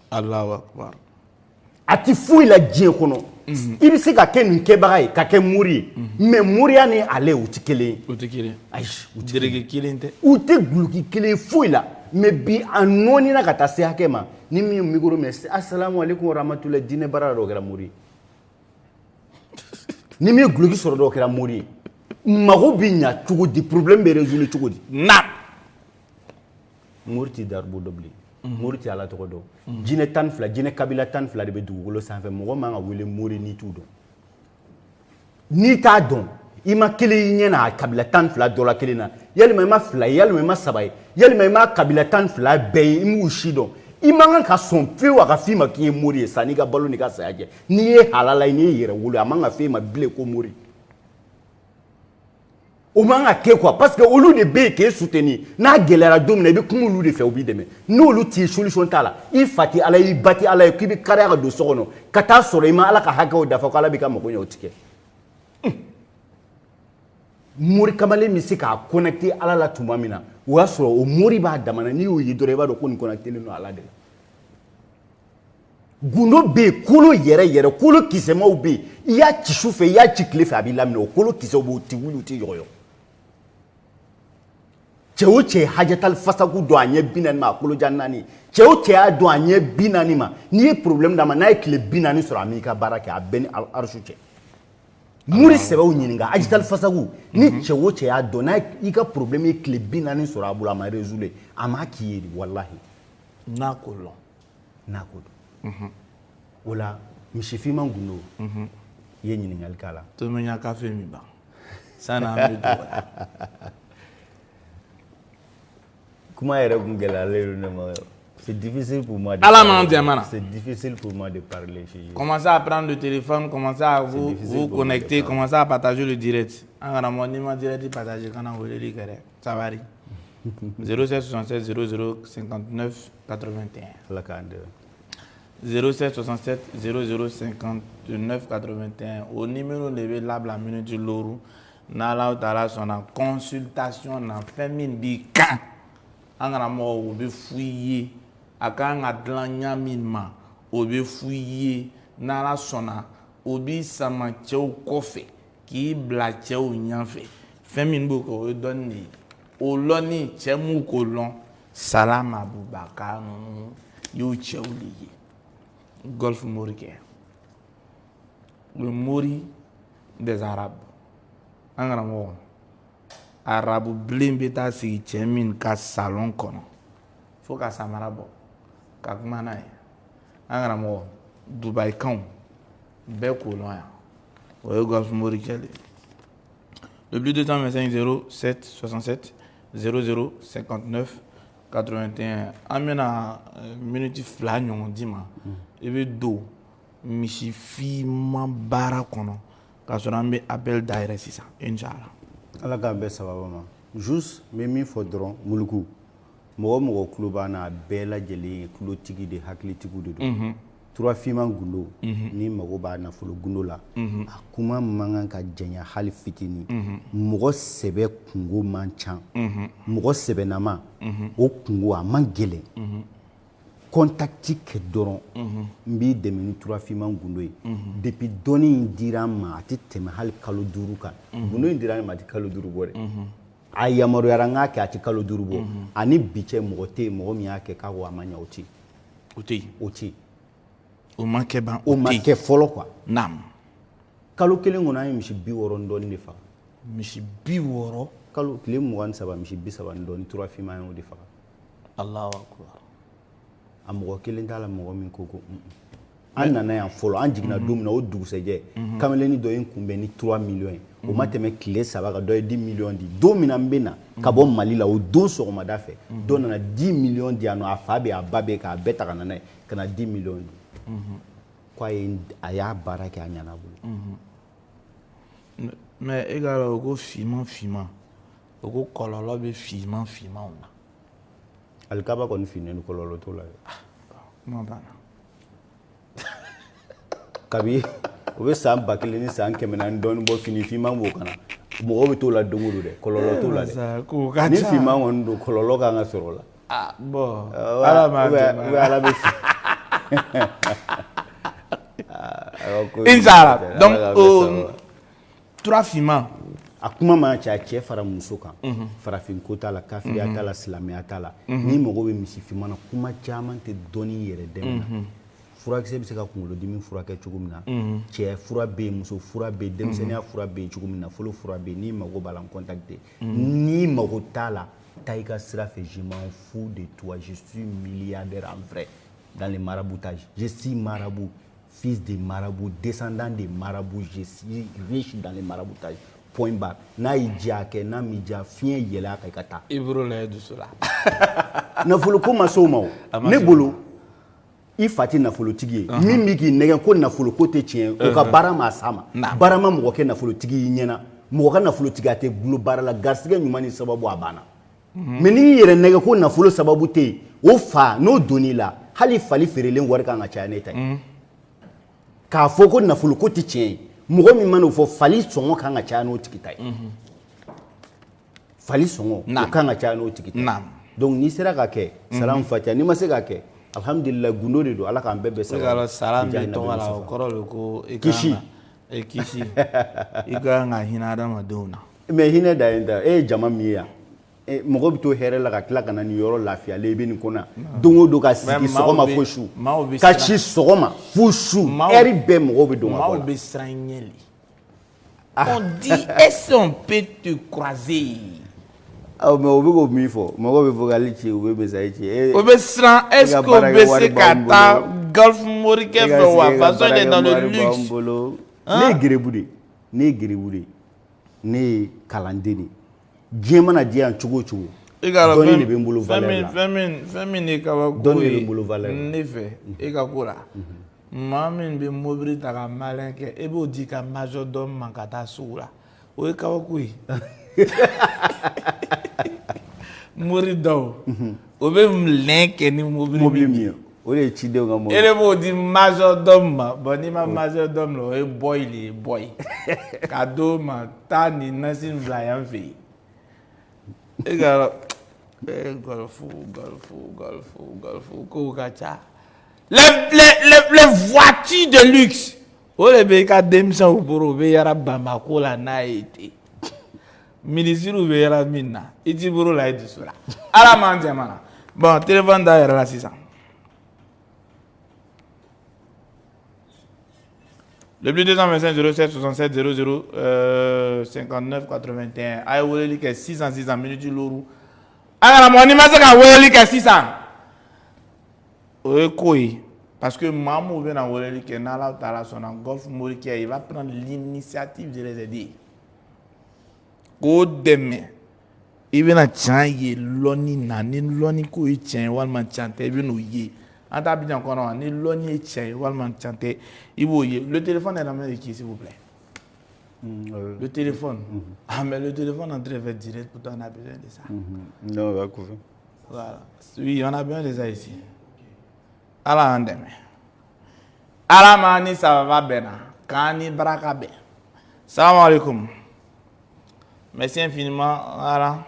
Allahu akbar a ti foyi la diɲɛ kɔnɔ i bɛ se ka kɛ nin kɛbaga ye ka kɛ mori ye mais moriya ni ale u ti kelen ye o tɛ kelen ayi u tɛ kelen tɛ u tɛ guloki kelen foyi la mais bi a nɔɔnina ka taa se hakɛ ma ni min ye micro minɛ assalamu alaikum warahmatullahi diinɛ baara dɔ kɛra mori ye ni min ye guloki sɔrɔ dɔ kɛra mori ye mago bɛ ɲa cogo di problème bɛ résoudre cogo di na mori tɛ daribo dɔ bilen mori tɛ ala tɔgɔ dɔn jinɛ 12 jinɛ kabila 12 de bɛ dugukolo sanfɛ mɔgɔ man ka wele mori n'i t'u dɔn n'i t'a dɔn i ma kelen y'i ɲɛ na a kabila 12 dɔ la kelen na yalima i ma 2 ye yalima i ma 3 ye yalima i ma kabila 12 bɛɛ ye i m'u si dɔn i man kan ka sɔn fewu a ka f'i ma k'i ye mori ye sanni i ka balo n'i ka saya jɛ n'i ye halala ye n'i ye yɛrɛ wolo a man ka f'e ma bilen ko mori o man ka kɛ quoi parce que olu de bɛ yen k'e soutenir n'a gɛlɛyara don min na i bɛ kuma olu de fɛ u b'i dɛmɛ n'olu t'i ye solution t'a la i fa tɛ ala ye i ba tɛ ala ye k'i bɛ kariya ka don so kɔnɔ ka taa sɔrɔ i ma ala ka hakɛw dafa ko ala b'i ka mago ɲɛ o tɛ kɛ mori kamalen bɛ se k'a connecter ala la tuma min na o y'a sɔrɔ o mori b'a damana n'i y'o ye dɔrɔn i b'a dɔn ko nin connectelen don ala de la gundo bɛ yen kolo yɛrɛ kolo kisɛmaw bɛ yen i y'a ci su fɛ i y'a ci tile fɛ a b'i laminɛ o kolo kisɛw b'o ti wuli u ti yɔgɔyɔ cɛ o cɛ ye hajatali fasaku dɔn a ɲɛ 40 ma a kolojan 4 cɛ o cɛ y'a dɔn a ɲɛ 40 ma n'i ye problème d'a ma n'a ye tile 40 sɔrɔ a m'i ka baara kɛ a bɛɛ ni arsu cɛ muri sɛbɛw ɲininka hajatali fasaku ni cɛ o cɛ y'a dɔn n'a i ka problème ye tile 40 sɔrɔ a bolo a ma résoudre a m'a k'i ye de walahi n'a ko dɔn n'a ko dɔn o la misi finman gundo i ye ɲiniŋali k'a la to me ɲa café mi ban sana an bɛ dɔgɔya kuma yɛrɛ kun gɛlɛyalen don ne ma c'est difficile pour moi de Ala m'en demande. c'est difficile pour moi de parler chez vous. Commencez à prendre le téléphone, commencez à vous connecter, commencez à partager le direct. En regardant mon direct, partager quand on veut le dire, ça va aller. 0767 00 59 81. Ala k'an dɛmɛ. 0767 00 59 81. Au numéro de la minute de l'euro, n'ala utala son consultation na famille bi kan. En regardant au be fouiller. A kan ka dilan ɲa min ma o bɛ f'u ye n'ala sɔnna o bɛ sama cɛw kɔfɛ k'i bila cɛw ɲɛfɛ fɛn min b'o kɛ o ye dɔnni de ye o lɔnni cɛ m'u k'o lɔn Salama Abubakar ninnu y'o cɛw de ye Golf morikɛ le mori des arabes an karamɔgɔ arabu bilen bɛ taa sigi cɛ min ka salon kɔnɔ fo ka samara bɔ. Kakmana an karamɔgɔ Dubaï kanw bɛɛ k'o lɔn yan o ye Golf morikɛ de le plus de temps 25 07 67 00 59 81 an bɛna minute 2 ɲɔgɔn di ma i bɛ don misi finman baara kɔnɔ k'a sɔrɔ an bɛ appel dayɛlɛ sisan inchallah Ala k'an bɛɛ sababa ma juste n bɛ min fɔ dɔrɔn muluku mɔgɔ mɔgɔ tulo b'an na a bɛɛ lajɛlen ye tulotigi de hakilitigiw de don turafinman gundo ni mago b'a nafolo gundo la a kuma man kan ka janya hali fitinin mɔgɔ sɛbɛ kungo man can mɔgɔ sɛbɛnama o kungo a man gɛlɛn kɔntakti kɛ dɔrɔn n b'i dɛmɛ ni turafinman gundo ye depuis dɔnni in dira n ma a tɛ tɛmɛ hali kalo 5 kan gundo in dira n ma a tɛ kalo 5 bɔ dɛ a yamaruyara n k'a kɛ a tɛ kalo 5 bɔ ani bi cɛ mɔgɔ tɛ yen mɔgɔ min y'a kɛ k'a ko a ma ɲɛ o tɛ yen o tɛ yen o tɛ yen o ma kɛ ban o ma kɛ fɔlɔ quoi naam kalo 1 kɔnɔ an ye misi 60 dɔɔni de faga misi 60 kalo tile 23 misi 30 dɔɔni turafinman y'o de faga Allahu akbar a mɔgɔ kelen t'a la mɔgɔ min ko an nana yan fɔlɔ an jiginna don min na o dugusɛjɛ kameleni dɔ ye n kunbɛn ni 3 millions ye o ma tɛmɛ tile 3 kan dɔ ye 10 millions di don min na n bɛ na ka bɔ Mali la o don sɔgɔmada fɛ dɔ nana 10 millions di yan nɔ a fa bɛ a ba bɛ k'a bɛɛ ta ka na n'a ye ka na 10 millions di k'a ye a y'a baara kɛ a ɲana bolo mais e k'a dɔn o ko finman o ko kɔlɔlɔ bɛ finmanw na alikaba kɔni finnen don kɔlɔlɔ t'o la dɛ kuma banna kabi o bɛ san 1000 ni san 400 dɔɔni bɔ fini finman b'o kana mɔgɔ bɛ t'o la don o don dɛ kɔlɔlɔ t'o la dɛ ni finman kɔni don kɔlɔlɔ kan ka sɔrɔ o la bon ala m'a dɛmɛ ala bɛ inshallah donc turafinman a kuma mana caya cɛ fara muso kan farafin ko t'a la kafiriya t'a la silamɛya t'a la ni mago bɛ misi finman na kuma caman tɛ dɔnni yɛrɛ dɛmɛ na furakisɛ bɛ se ka kunkolodimi furakɛ cogo min na cɛ fura bɛ yen muso fura bɛ yen denmisɛnniya fura bɛ yen cogo min na nafolo fura bɛ yen n'i mago b'a la n contacter n'i mago t'a la taa i ka sira fɛ je m'en fous de toi je suis milliardaire en vrai dans les maraboutages je suis marabout fils de marabout descendant de marabout je suis riche dans les maraboutages point barre n'a y'i diya a kɛ n'a m'i diya fiɲɛ yɛlɛ a kan i ka taa i bolo la dusu la nafolo ko ma se o ma o ne bolo i fa tɛ nafolotigi ye min b'i k'i nɛgɛn ko nafolo ko tɛ tiɲɛ o ka baara ma s'a ma baara ma mɔgɔ kɛ nafolotigi y'i ɲɛna mɔgɔ ka nafolotigi a tɛ gulo baara la garisigɛ ɲuman ni sababu a banna mais n'i yɛrɛ nɛgɛ ko nafolo sababu tɛ yen o fa n'o donn'i la hali fali feerelen wari kan ka caya ne ta ye k'a fɔ ko nafolo ko tɛ tiɲɛ ye mɔgɔ min mana o fɔ fali sɔngɔ kan ka caya n'o tigi ta ye fali sɔngɔ o kan ka caya n'o tigi ta ye donc n'i sera ka kɛ salam fatiha n'i ma se ka kɛ alhamdulillah gundo de don ala k'an bɛɛ bɛ sababa salam bɛ tɔgɔ la o kɔrɔ de ko kisi kisi i ka kan ka hinɛ adamadenw na mais hinɛ da yen ta e ye jama min ye yan mɔgɔ bɛ to hɛrɛ la ka tila ka na nin yɔrɔ lafiyalen i bɛ nin kɔnɔ don o don ka sigi sɔgɔma fo su ka ci sɔgɔma fo su ɛri bɛɛ mɔgɔw bɛ don ka bɔ la maaw bɛ siran ɲɛ le on dit est-ce qu'on peut te croiser mais o bɛ k'o min fɔ mɔgɔw bɛ vocal ci u bɛ message ci o bɛ siran est-ce qu'on bɛ se ka taa golf Morique fait wa façon il est dans le luxe. Ne gerebude. Ne gerebude. Ne kalandeni. Dieu mana dit en chugo chugo. Doni ne be mbolo valeur. Femine kabako. Doni ne be mbolo valeur. Ne fait. E ka kula. Mamin be mobili ta ka malin ke e bo di ka majordome mankata soula. O e kabako yi. Mori daw. O be mlenke ni mobili mi. O le chide nga mo. Ele bo di majordome ba ni ma majordome lo e boy. Kado ma ta ni nasin vlayan fe. E gara golf ko kacha. Les voitures de luxe. O le be ka demsa o boro be yara Bamako la na été. Ministre be yara minna. Iti boro la edi sura. Ala man jamana. Bon, téléphone d'ailleurs là 600. Le plus 225 07 67 00 59 81. Aïe, vous voulez que 600 minutes lourd. Alors, mon image, c'est que 600. Oui, parce que maman vient à Woleli que Nala Tala son golf Morique, il va prendre l'initiative de les aider. Go demain. Il vient à changer l'oni nani l'oni ko il tient walman chanter il vient ouiller. En t'habitant encore ni l'oni tient walman chanter il ouiller. Le téléphone est dans main de qui s'il vous plaît? Le téléphone. Ah mais le téléphone en train de faire direct pourtant on a besoin de ça. Non, on va couvrir. Voilà. Oui, on a besoin de ça ici. Ala andeme. Ala mani ça va bien. Kani baraka ben. Salam alaikum. Merci infiniment. Voilà.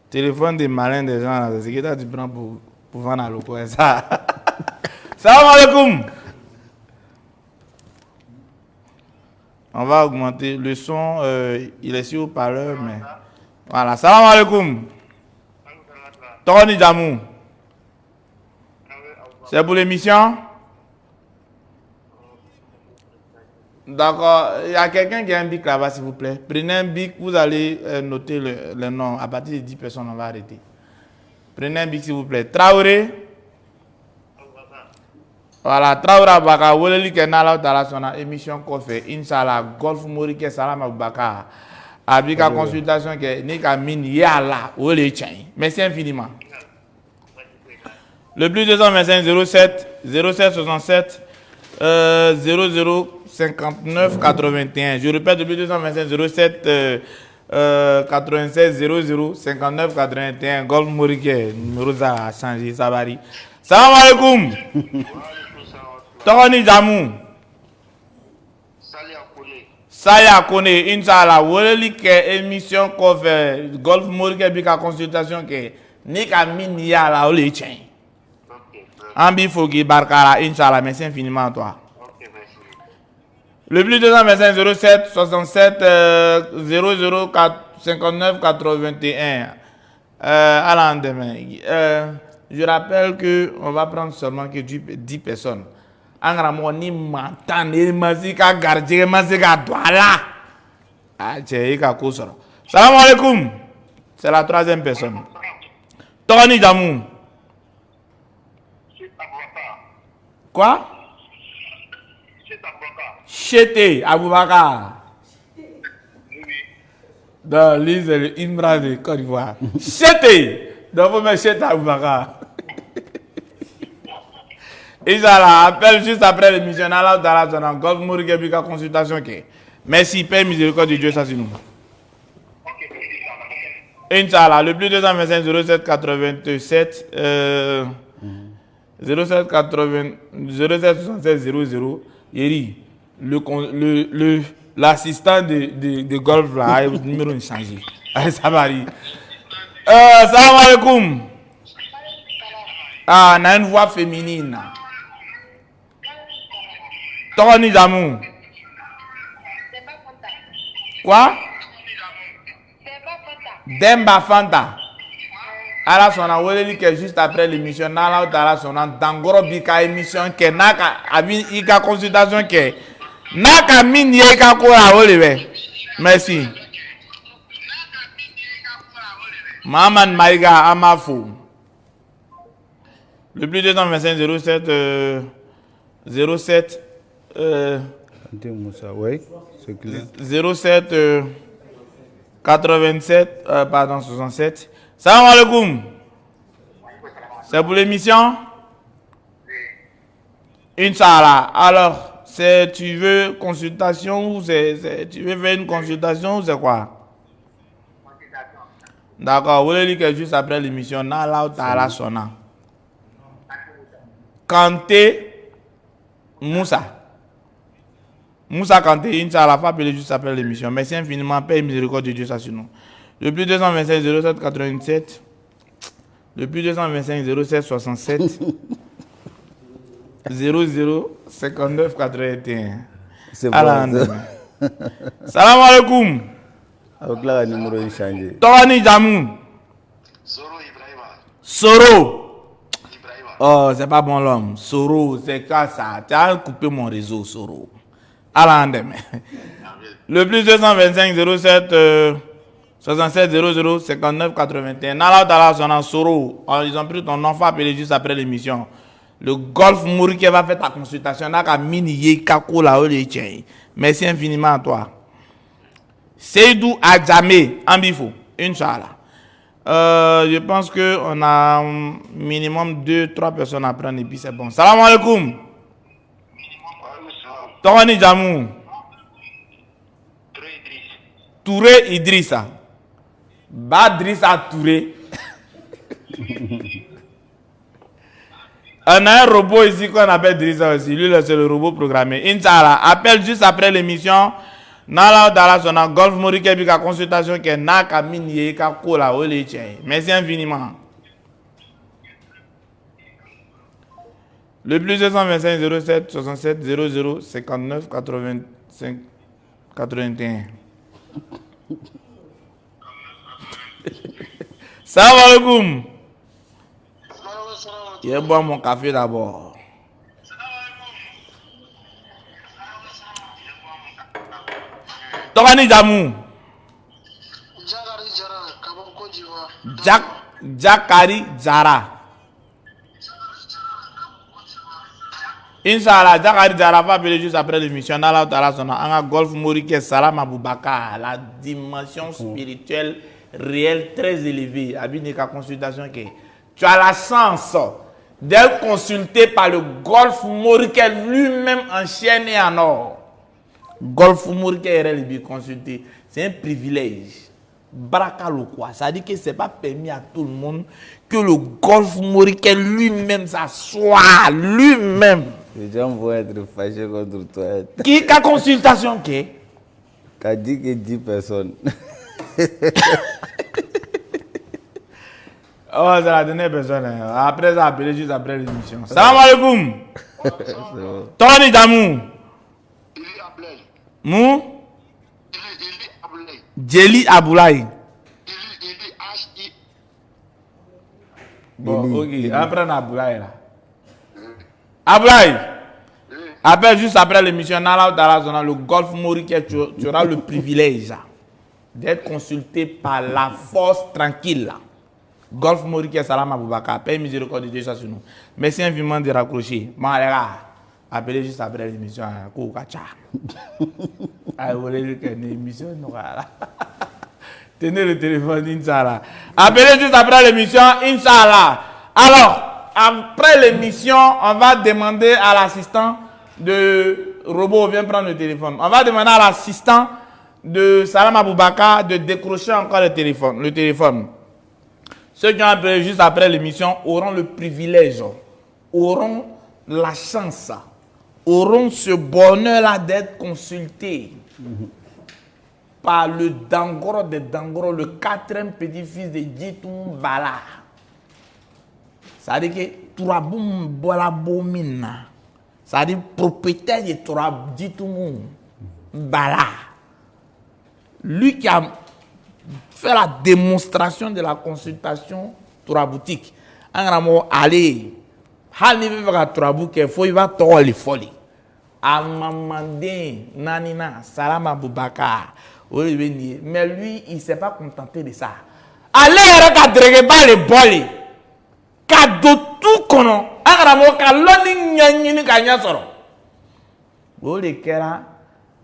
Téléphone des malins des gens là, c'est que tu prends pour vendre à l'eau ça. Salam alaikum. On va augmenter le son. Il est sur haut-parleur, mais voilà. Salam alaikum. Tony Jamou. C'est pour l'émission? D'accord. Il y a quelqu'un qui a un bic là-bas, s'il vous plaît. Prenez un bic, vous allez noter le nom. À partir de 10 personnes, on va arrêter. Prenez un bic, s'il vous plaît. Traoré. Voilà, Traoré Abaka. Vous voulez que Nala Tala son émission qu'on fait. Inch'Allah, Golf Morique, Salam Abaka. Avec la consultation que Nika Min Yala. Vous voulez merci infiniment. Le plus 225 07 67 00 59 81. Je répète, le plus 225 07 96 00 59 81. Golf Morique, numéro ça a changé, ça varie. Salam alaikum. Tony Jamou. Saya Kone, Inch'Allah, vous voulez que émission qu'on fait Golf Morique, bika consultation que Nika Min Yala, ou les tiens. Ambi Fogi Barkara, Inch'Allah, merci infiniment à toi. Ok, merci. Le plus 225 07 67 00 59 81. À l'endemain. Je rappelle qu'on va prendre seulement que 10 personnes. Angramoni Matan, Masika Gardie, Masika Douala. Ah, c'est Kousara. Salam alaikum. C'est la troisième personne. Tony Jamou. Quoi? Chete Aboubakar. Dans l'île Imra de Côte d'Ivoire. Chete. Donc vous mettez Chete Aboubakar. Inch'Allah, appelle juste après l'émission. Allah Ta'ala son Golf Morique Bika consultation. Merci, Père miséricorde de Dieu, ça c'est nous. Inch'Allah, le plus 225 07 87 07 80 07 76 00 Yeri, l'assistant de golf là, le numéro est changé. Ça varie. Salam alaikum. Ah, on a une voix féminine. Tony Jamou. Quoi? Demba Fanta. Ala sona weleli que juste après l'émission nala utala sona dangoro bika émission que naka abi ika consultation que naka mini ika kora olive. Merci. Maman Maïga Amafou. Le plus 225 07 07 Moussa, oui, c'est clair. 07 87 pardon 67. Salam alaikum. C'est pour l'émission? Inch'Allah. Alors, tu veux consultation ou tu veux faire une consultation ou c'est quoi? Consultation. D'accord, vous voulez dire que juste après l'émission, Nala Tala Sona. Kanté Moussa. Moussa Kanté, Inch'Allah, pas appeler juste après l'émission. Merci infiniment, paix et miséricorde de Dieu, ça sur nous. Le plus 225 07 87. Le plus 225 07 67. 00 59 81. C'est bon. Salam alaikum. Avec là, le numéro est changé. Tony Jamou. Soro Ibrahima. Soro. Ibrahima. Oh, c'est pas bon l'homme. Soro, c'est quoi ça? Tu as coupé mon réseau, Soro. Alandem. Le plus 225 07 67 00 59 81. Nala Dala Sona Soro. Ils ont pris ton nom, faut appeler juste après l'émission. Le Golf Mouri qui va faire ta consultation. Merci infiniment à toi. Seydou Adjamé, Ambifo, Inch'Allah. Je pense qu'on a minimum 2-3 personnes à prendre et puis c'est bon. Salam alaikum. Tony Jamou. Touré Idrissa. Badrissa Touré. On a un robot ici qu'on appelle Idrissa aussi. Lui, c'est le robot programmé. Inch'Allah, appelle juste après l'émission. Nala Dala Sona Golf Morike Bika consultation que Naka Mini Ka Kola Ole Tchè. Merci infiniment. Le plus 225 07 67 00 59 85 81. Salam alaikum. Je vais boire mon café d'abord. Togani Jamou. Jakari Jara. Inch'Allah, Jakari Jara va appeler juste après l'émission. Dans la Golf Morike Salam Aboubaka, la dimension spirituelle réelle très élevée. Abinika consultation que tu as la chance d'être consulté par le Golf Morike lui-même en chaîne et en or. Golf Morike est consulté. C'est un privilège. Brakalo quoi. Ça dit que ce n'est pas permis à tout le monde que le Golf Morike lui-même s'assoit. Lui-même. Les gens vont être fâchés contre toi. Qui a consultation qui? Qu'a dit que 10 personnes. Oh, c'est la dernière personne. Après, ça appelé juste après l'émission. Salam alaikum. Tony Damou. Mou? Djeli Aboulaye. Bon, ok. Après, on a Aboulaye là. Aboulaye. Appelle juste après l'émission. Le Golf Morike, tu auras le privilège d'être consulté par la force tranquille là. Golf Morike Salam Aboubaka. Paix miséricorde de Dieu sur nous. Merci infiniment de raccrocher. Appelez juste après l'émission. Tenez le téléphone, Inch'Allah. Appelez juste après l'émission, Inch'Allah. Alors, après l'émission, on va demander à l'assistant de robot, viens prendre le téléphone. On va demander à l'assistant de Salam Aboubaka de décrocher encore le téléphone. Ceux qui ont appelé juste après l'émission auront le privilège, auront la chance, auront ce bonheur-là d'être consultés par le Dangoro de Dangoro, le 4e petit-fils de Djitoum Bala. Ça veut dire que Touraboum Bolabomina, ça veut dire propriétaire de Tourab Djitoum Bala. Lui qui a fait la démonstration de la consultation Touraboutique. En allez. Hali veut faire Tourabou qu'il faut, il va t'en les folies. Amamandé, Nanina, Salam Aboubaka. Mais lui, il ne s'est pas contenté de ça. Allez, il pas les bolés. Cadeau tout qu'on a. Agaramo, kaloni nyanyini kanya soro. Olekera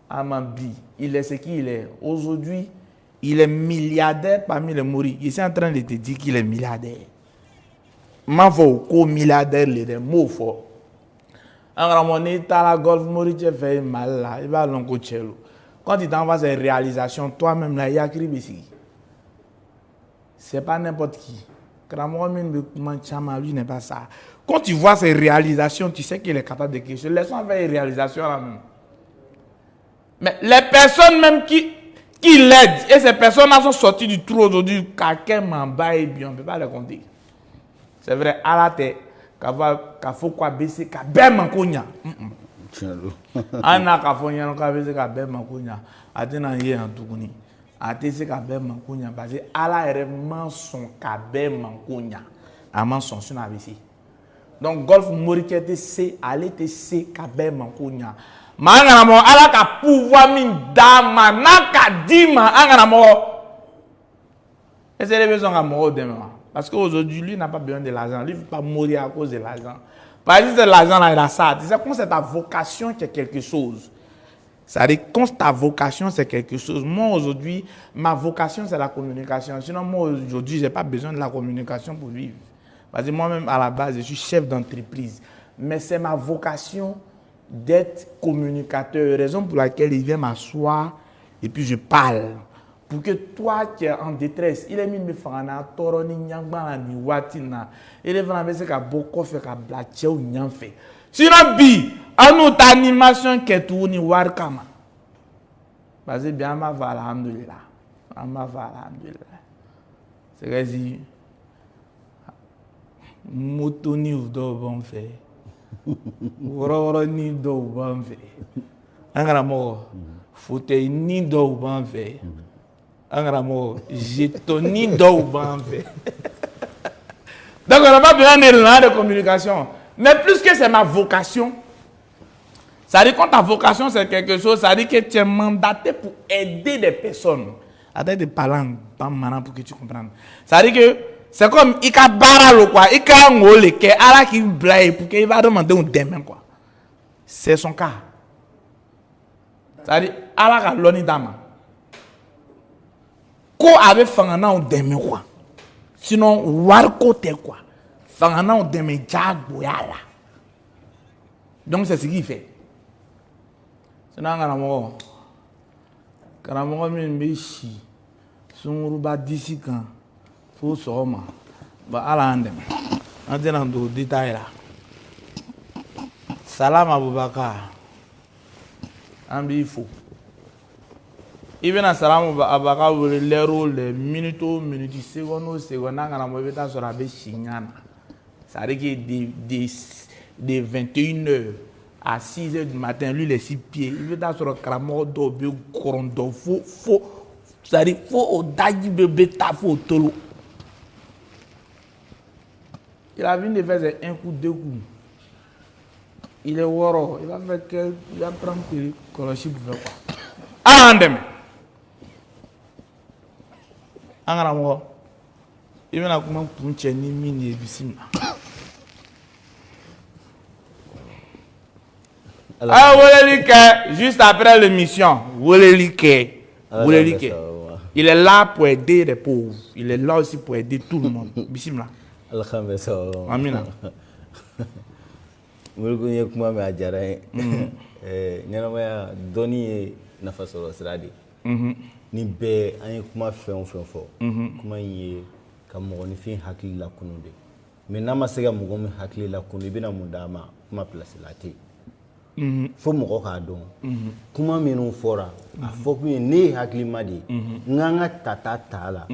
Amambi, il est ce qu'il est. Aujourd'hui, il est milliardaire parmi les Maurice. Il est en train de te dire qu'il est milliardaire. Ma ko milliardaire les mots forts. Alors, mon état la golf Maurice fait mal là, il va l'onco cello. Quand tu t'envoies ces réalisations, toi-même là, il y a écrit ici. C'est pas n'importe qui. Lui n'est pas ça. Quand tu vois ses réalisations, tu sais qu'il est capable de quelque chose. Laisse-moi faire les réalisations là même. Mais les personnes même qui l'aident, et ces personnes-là sont sorties du trou aujourd'hui, quelqu'un m'en bat et bien, on ne peut pas les compter. C'est vrai, à la tête, qu'il faut quoi baisser, qu'il y a bien manconia. Anna qu'il faut y avoir baisser, qu'il y a bien manconia. Attends, il y a un tout connu. Atese kabe mankunya parce que ala vraiment son kabe mankunya ama son sur na bisi donc golf morikete c'est aller te c'est kabe mankunya mangana mo ala ka pouvoir min dama naka dima angana mo et c'est les besoins à mort demain parce qu'aujourd'hui lui n'a pas besoin de l'argent, lui ne veut pas mourir à cause de l'argent. Parce que c'est l'argent là il a ça, tu sais quand c'est ta vocation qui est quelque chose. Ça veut dire quand ta vocation c'est quelque chose. Moi aujourd'hui, ma vocation c'est la communication. Sinon moi aujourd'hui, j'ai pas besoin de la communication pour vivre. Parce que moi-même à la base, je suis chef d'entreprise. Mais c'est ma vocation d'être communicateur. Raison pour laquelle il vient m'asseoir et puis je parle. Pour que toi qui es en détresse, il est mis me faire un toro ni nyangba ni watina. Il est vraiment c'est qu'à beaucoup faire qu'à blacher ou nyangfe. Sinon bi à notre animation qui est tournée warkama. Parce que bien ma va alhamdulillah. Ma va alhamdulillah. C'est que si moto ni do bon fait. Woro ni do bon fait. Angara mo fauteuil ni do bon fait. Angara mo jeton ni do bon fait. Donc on n'a pas besoin de communication. Mais plus que c'est ma vocation, ça veut dire quand ta vocation c'est quelque chose, ça veut dire que tu es mandaté pour aider des personnes. Arrête de parler maintenant pour que tu comprennes. Ça veut dire que c'est comme il a barré quoi, il a un rôle qui est à la qui blague pour qu'il va demander un demain quoi. C'est son cas. Ça veut dire à la qui l'oni dama. Ko avait fait un demain quoi. Sinon war côté quoi. Fangana demain jagoyala. Donc c'est ce qu'il fait. Sinon ngana mo min bishi sunguruba d'ici quand faut soma ba ala andem andena do détail là. Salam Aboubakar ambi fo. Even à Salam Aboubakar les minutes secondes ngana mo beta sur la chignana. Ça veut dire que de 21h à 6h du matin, lui, les 6 pieds, il veut dans le cramor d'obé, corondo, faux, ça veut dire faux au daji bébé, ta faux tolo. Il a vu de faire un coup, 2 coups. Il est woro, il va faire que, il va prendre le colochi pour faire quoi. Ah, andem. Angara il va comment pour une chaîne mini et bissimna. Ah, juste après l'émission, il est là pour aider les pauvres. Il est là aussi pour aider tout le monde. Bismillah. Amina. Mulku kuma me ajara nyana doni na fasoro sradi ni be an kuma fɛn fɔ kuma ye ka mɔgɔ ni fin hakili la kunu de mais n'a ma se ka mɔgɔ min hakili la kunu I bɛna mun d'a ma kuma place la te fo mɔgɔ k'a dɔn kuma minnu fɔra a fɔ kun ye ne hakili ma de n'an ka ta la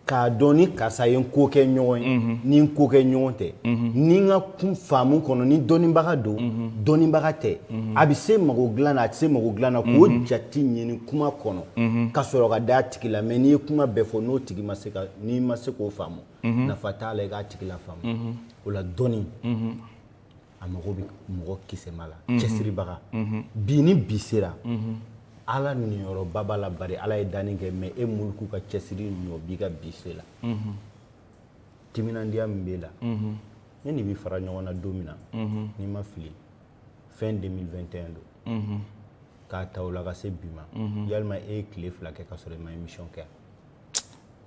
k'a dɔn ni karisa ye ko kɛ ɲɔgɔn ye ni ko kɛ ɲɔgɔn tɛ ni n ka kun faamu kɔnɔ ni dɔnnibaga don dɔnnibaga tɛ a bɛ se mago dilan na a tɛ se mago dilan na k'o jate ɲini kuma kɔnɔ ka sɔrɔ ka d'a tigi la mais n'i ye kuma bɛɛ fɔ n'o tigi ma se ka n'i ma se k'o faamu nafa t'a la I k'a tigi la faamu o la dɔnni a mago bɛ mɔgɔ kisɛma la cɛsiribaga bi ni bi sera Ala niyɔrɔba b'a la bari Ala ye danni kɛ mais e muluku ka cɛsiri ɲɔ b'i ka bi se la timinandiya min b'e la ne ni bi fara ɲɔgɔn na don min na n'i ma fili fin 2021 don k'a ta o la ka se bi ma yalima e ye tile 2 kɛ ka sɔrɔ i ma émission kɛ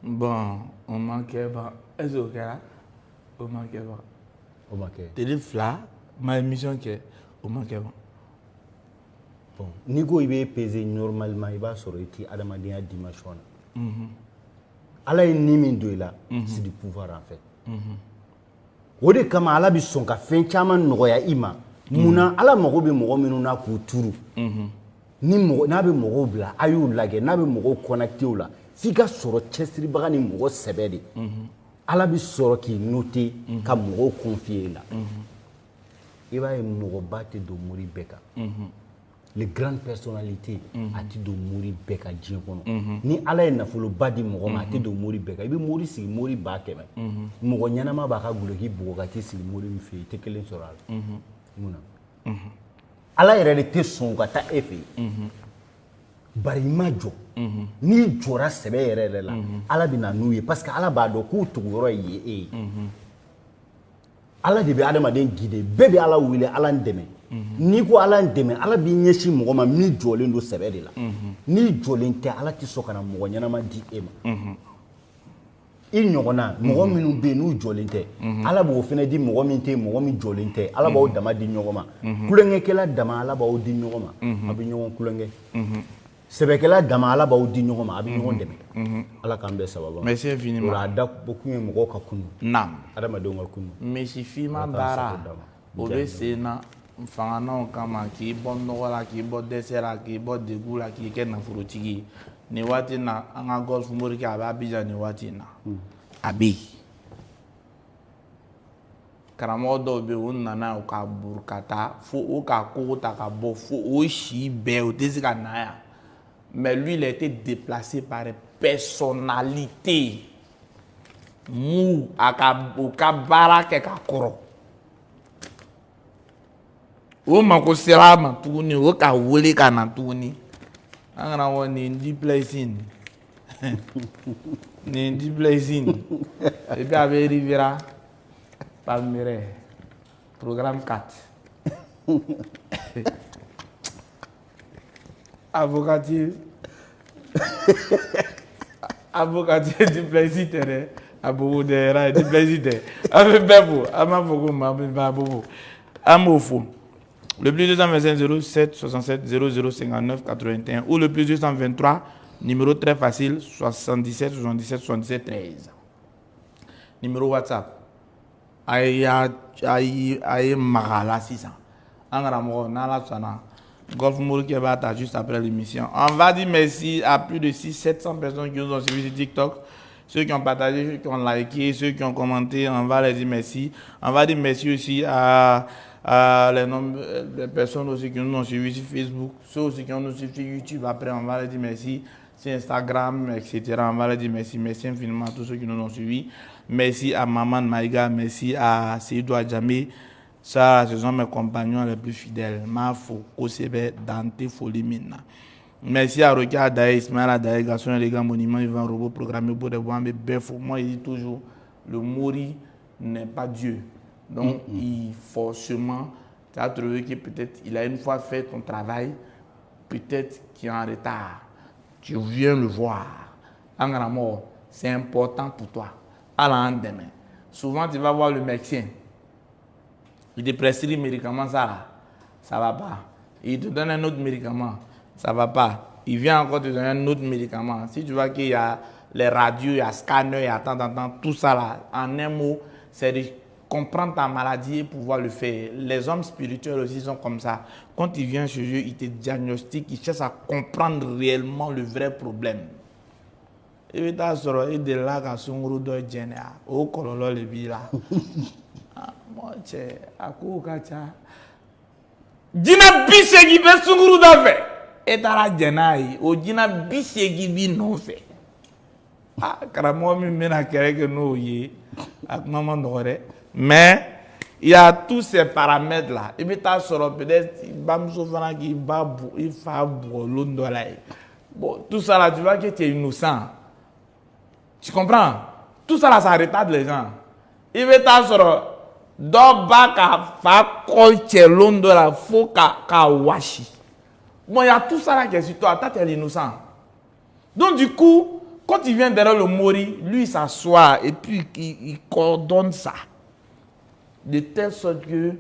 bon on manquait pas est-ce que on manquait pas o ma kɛ télé fila ma émission kɛ o manquait pas bon n'i ko i bɛ peser normalement i b'a sɔrɔ i ti adamadenya dimension na ala ye ni min don i la c'est du pouvoir en fait o de kama ala bɛ sɔn ka fɛn caman nɔgɔya i ma munna ala mago bɛ mɔgɔ minnu na k'u turu ni mɔgɔ n'a bɛ mɔgɔw bila a y'u lajɛ n'a bɛ mɔgɔw connecté o la f'i ka sɔrɔ cɛsiribaga ni mɔgɔ sɛbɛ de ala bɛ sɔrɔ k'i noter ka mɔgɔw confier i la i b'a ye mɔgɔba tɛ don mori bɛɛ kan les grandes personnalités a tɛ don mori bɛɛ ka diɲɛ kɔnɔ ni ala ye nafoloba di mɔgɔ ma a tɛ don mori bɛɛ kan i bɛ mori sigi mori 100,000 mɔgɔ ɲɛnama b'a ka guloki bugɔ ka t'i sigi mori min fɛ yen i tɛ kelen sɔrɔ a la mun na ala yɛrɛ de tɛ sɔn ka taa e fɛ yen bari i ma jɔ n'i jɔra sɛbɛ yɛrɛ la ala bɛ na n'u ye parce que ala b'a dɔn k'u tuguyɔrɔ ye e ye ala de bɛ adamaden guider bɛɛ bɛ ala wele ala dɛmɛ n'i ko ala dɛmɛ ala b'i ɲɛsin mɔgɔ ma min jɔlen don sɛbɛ de la n'i jɔlen tɛ ala tɛ sɔn ka na mɔgɔ ɲɛnama di e ma i ɲɔgɔnna mɔgɔ minnu bɛ yen n'u jɔlen tɛ ala b'o fana di mɔgɔ min tɛ mɔgɔ min jɔlen tɛ ala b'aw dama di ɲɔgɔn ma kulonkɛkɛla dama ala b'aw di ɲɔgɔn ma a bɛ ɲɔgɔn kulonkɛ sɛbɛkɛla dama ala b'aw di ɲɔgɔn ma a bɛ ɲɔgɔn dɛmɛ ala k'an bɛɛ sababa merci infiniment o la a da kun ye mɔgɔw ka kunu naam adamadenw ka kunu misifima baara o bɛ sen na fangananw kama k'i bɔ nɔgɔ la k'i bɔ dɛsɛ la k'i bɔ degun la k'i kɛ nafolotigi ye nin waati in na an ka golf morikɛ a bɛ Abidjan nin waati in na a bɛ yen karamɔgɔ dɔw bɛ yen u nana u ka buru ka taa fo u ka kogo ta ka bɔ fo o si bɛɛ o tɛ se ka na yan mais lui il a été déplacé par des personnalités mu a ka u ka baara kɛ ka kɔrɔ o mako sera a ma tuguni o ka wele ka na tuguni an kana fɔ nin di place in nin di place in et puis a bɛ Rivera Palmeraie programme 4 avocatier du plaisir a beaucoup de ra du plaisir a bɛ bɛɛ fo a m'a fɔ ko maa bɛ b'a fo an b'o fo le plus 225 07 67 00 59 81 ou le plus 223 numéro très facile 77 77 77 13 numéro WhatsApp a ye magala sisan an karamɔgɔ n'ala sɔnna Golf Morikɛ b'a ta juste après l'émission. On va dire merci à plus de 600-700 personnes qui nous ont suivis sur TikTok, ceux qui ont partagé, ceux qui ont liké, ceux qui ont commenté. On va les dire merci. On va dire merci aussi à les personnes aussi qui nous ont suivis sur Facebook, ceux aussi qui nous suivi sur YouTube. Après, on va les dire merci sur Instagram, etc. On va les dire merci. Merci infiniment à tous ceux qui nous ont suivis. Merci à Maman Maïga, merci à Seydou Adjamé. Ça, ce sont mes compagnons les plus fidèles. Mafo, Kosebe, Dante, Folimina. Merci à Rokia Adaye, Ismaël Adaye, Gaston les gars, monument, Yvan Robot, programmé pour des voix, mais bref, moi, il dit toujours, le Mori n'est pas Dieu. Donc, il forcément, tu as trouvé que peut-être, il a une fois fait ton travail, peut-être qu'il est en retard. Tu viens le voir. En grand mort, c'est important pour toi. À l'endemain. Souvent, tu vas voir le médecin. Il te prescrit un médicament, ça va pas. Il te donne un autre médicament, ça va pas. Il vient encore te donner un autre médicament. Si tu vois qu'il y a les radios, il y a scanner, il y a tant, tout ça là, en un mot, c'est de comprendre ta maladie et pouvoir le faire. Les hommes spirituels aussi sont comme ça. Quand ils viennent chez eux, ils te diagnostiquent, ils cherchent à comprendre réellement le vrai problème. Et puis, il de là qu'à son gros doigt, au cololo le villa. Moi, à quoi Dina bisegi be sunguru da fe etara jenai o dina bisegi bi no fe ah karamo mi mena kere que no ye ak maman ndore mais il y a tous ces paramètres là et puis ta soro peut-être bamso fana ki babu il fa bolo ndola bon tout ça là tu vois que tu es innocent tu comprends tout ça là ça retarde les gens il veut ta soro dɔ ba ka fa kɔ cɛ lon dɔ la fo ka washi Bon, il y a tout ça là qui est sur toi. Toi, tu es l'innocent. Donc, du coup, quand il vient derrière le Mori, lui, il s'assoit et puis il coordonne ça. De telle sorte que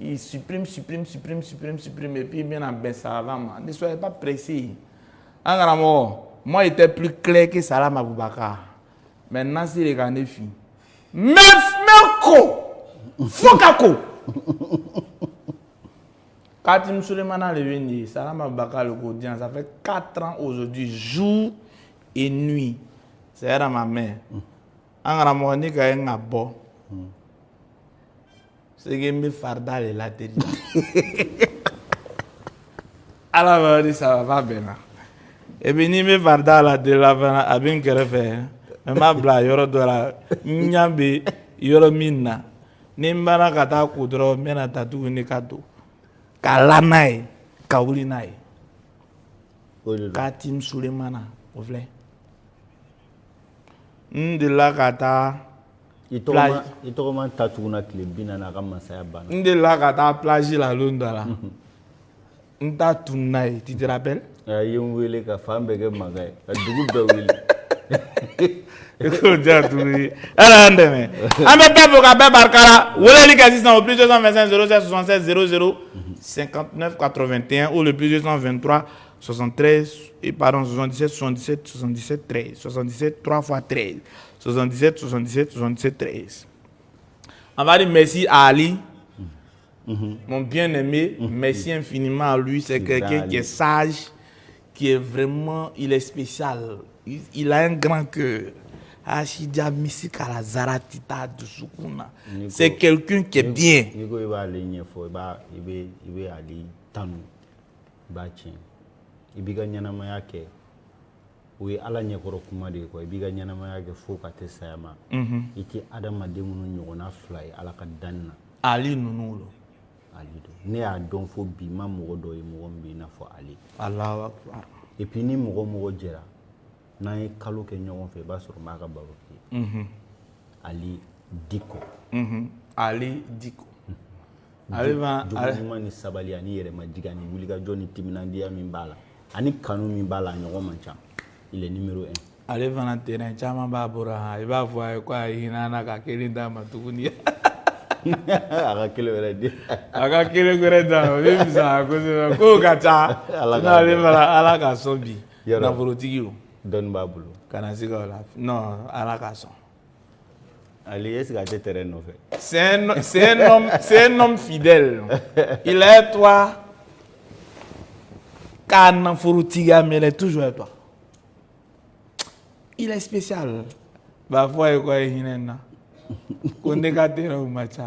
il supprime, et puis il vient en Bensalavama. Ne soyez pas pressés. Moi, il était plus clair que Salam Aboubakar. Maintenant, c'est les gars filles. Merco! Fokako! Katim Souleymane est venu, Salam Aboubakar le quotidien, ça fait 4 ans aujourd'hui, jour et nuit. C'est à ma mère. En dit qu'il y a un abo. C'est que mes fardas est là. Alors, ça va bien. Et puis, ni mes fardas là, de la à bien que faire. Mais ma blague, il y aura de la nyambe, il y aura mina. Ni mbana kata kudro, mena tatu ni kato. Kalanai, kaulinai. Katim Souleymane, vous voulez? Ndela kata. Il t'a tatu na klebina na kama saya bana. Ndela kata plage la lunda là. Nta tunai, tu te rappelles? Il wele ka femme ke magai. La dugu be wele. Écoute, déjà tout. Alors, andeme. Ameta Bokabe Barkara, Woleli Kassistan au plus 225 07 76 00 59 81 ou le plus 223 73 et pardon 77 77 77 13 77 3 fois 13 77 77 77 13. On va dire merci à Ali. Mon bien-aimé, merci infiniment à lui. C'est quelqu'un qui est sage, qui est vraiment, il est spécial. Il a un grand cœur. Ashidia Misika la Zaratita de Sukuna. C'est quelqu'un qui est bien. Il va aller il va aller tanu. Bachi. Il va gagner na mayake. Oui, ala nyekoro kuma de ko. Il va gagner na mayake fo ka te sayama. Iti adama de munu nyona fly ala ka danna. Ali nunulo. Ali do. Ne a don fo bi ma mo do e mo mbi na fo Ali. Allahu akbar. Et puis ni mo jera. Na ye kalo ke ɲɔgɔn fɛ b'a sɔrɔ m'a ka baro kɛ Ali Diko Ali Diko ale va jogo ni sabali ani yɛrɛ majiga ni wulikajɔ ni timinandiya min b'a la ani kanu min b'a la ɲɔgɔn man ca il est numéro 1 ale fana terrain caman b'a bolo i b'a fɔ a ye ko a ye hinɛ na ka kelen d'a ma tuguni a ka kelen wɛrɛ di a ka kelen wɛrɛ d'a ma o bɛ fisaya kosɛbɛ kow ka ca n'ale fana ala ka sɔn bi nafolotigi o Don Babulu. Non, à la casson. Ali, est-ce que tu terrain en fait? C'est un homme fidèle. Il est toi. Quand Furutiga, mais il est toujours à toi. Il est spécial. Bah, faut quoi il est là. Quand on est au match,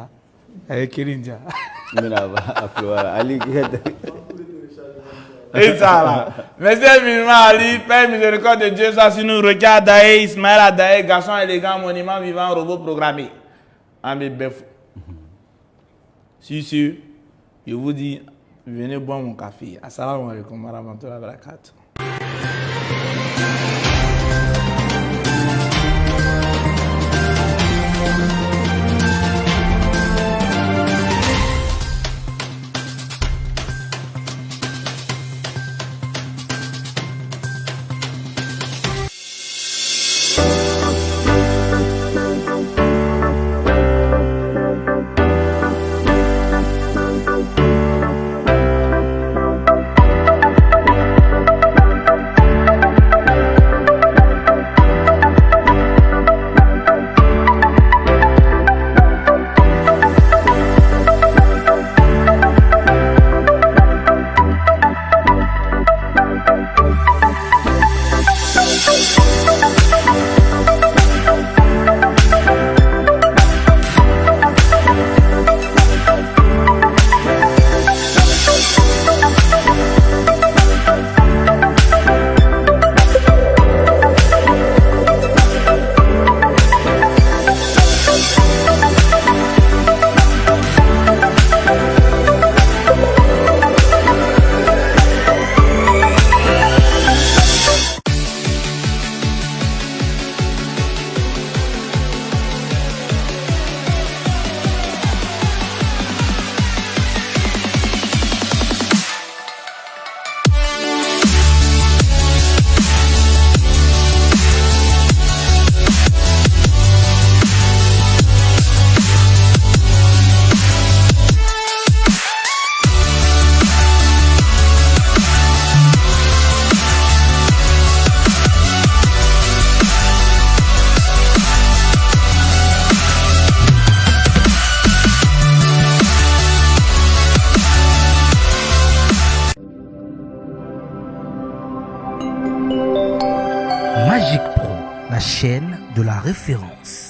avec Kirinja. Ali, et ça là. Merci infiniment Ali, Père miséricorde de Dieu, ça si nous regarde Daé, Ismaël Adaé, garçon élégant, monument vivant, robot programmé. Amé Bef. Si, je vous dis, venez boire mon café. Assalamu alaikum wa rahmatullahi wa barakatuh. la chaîne de la référence.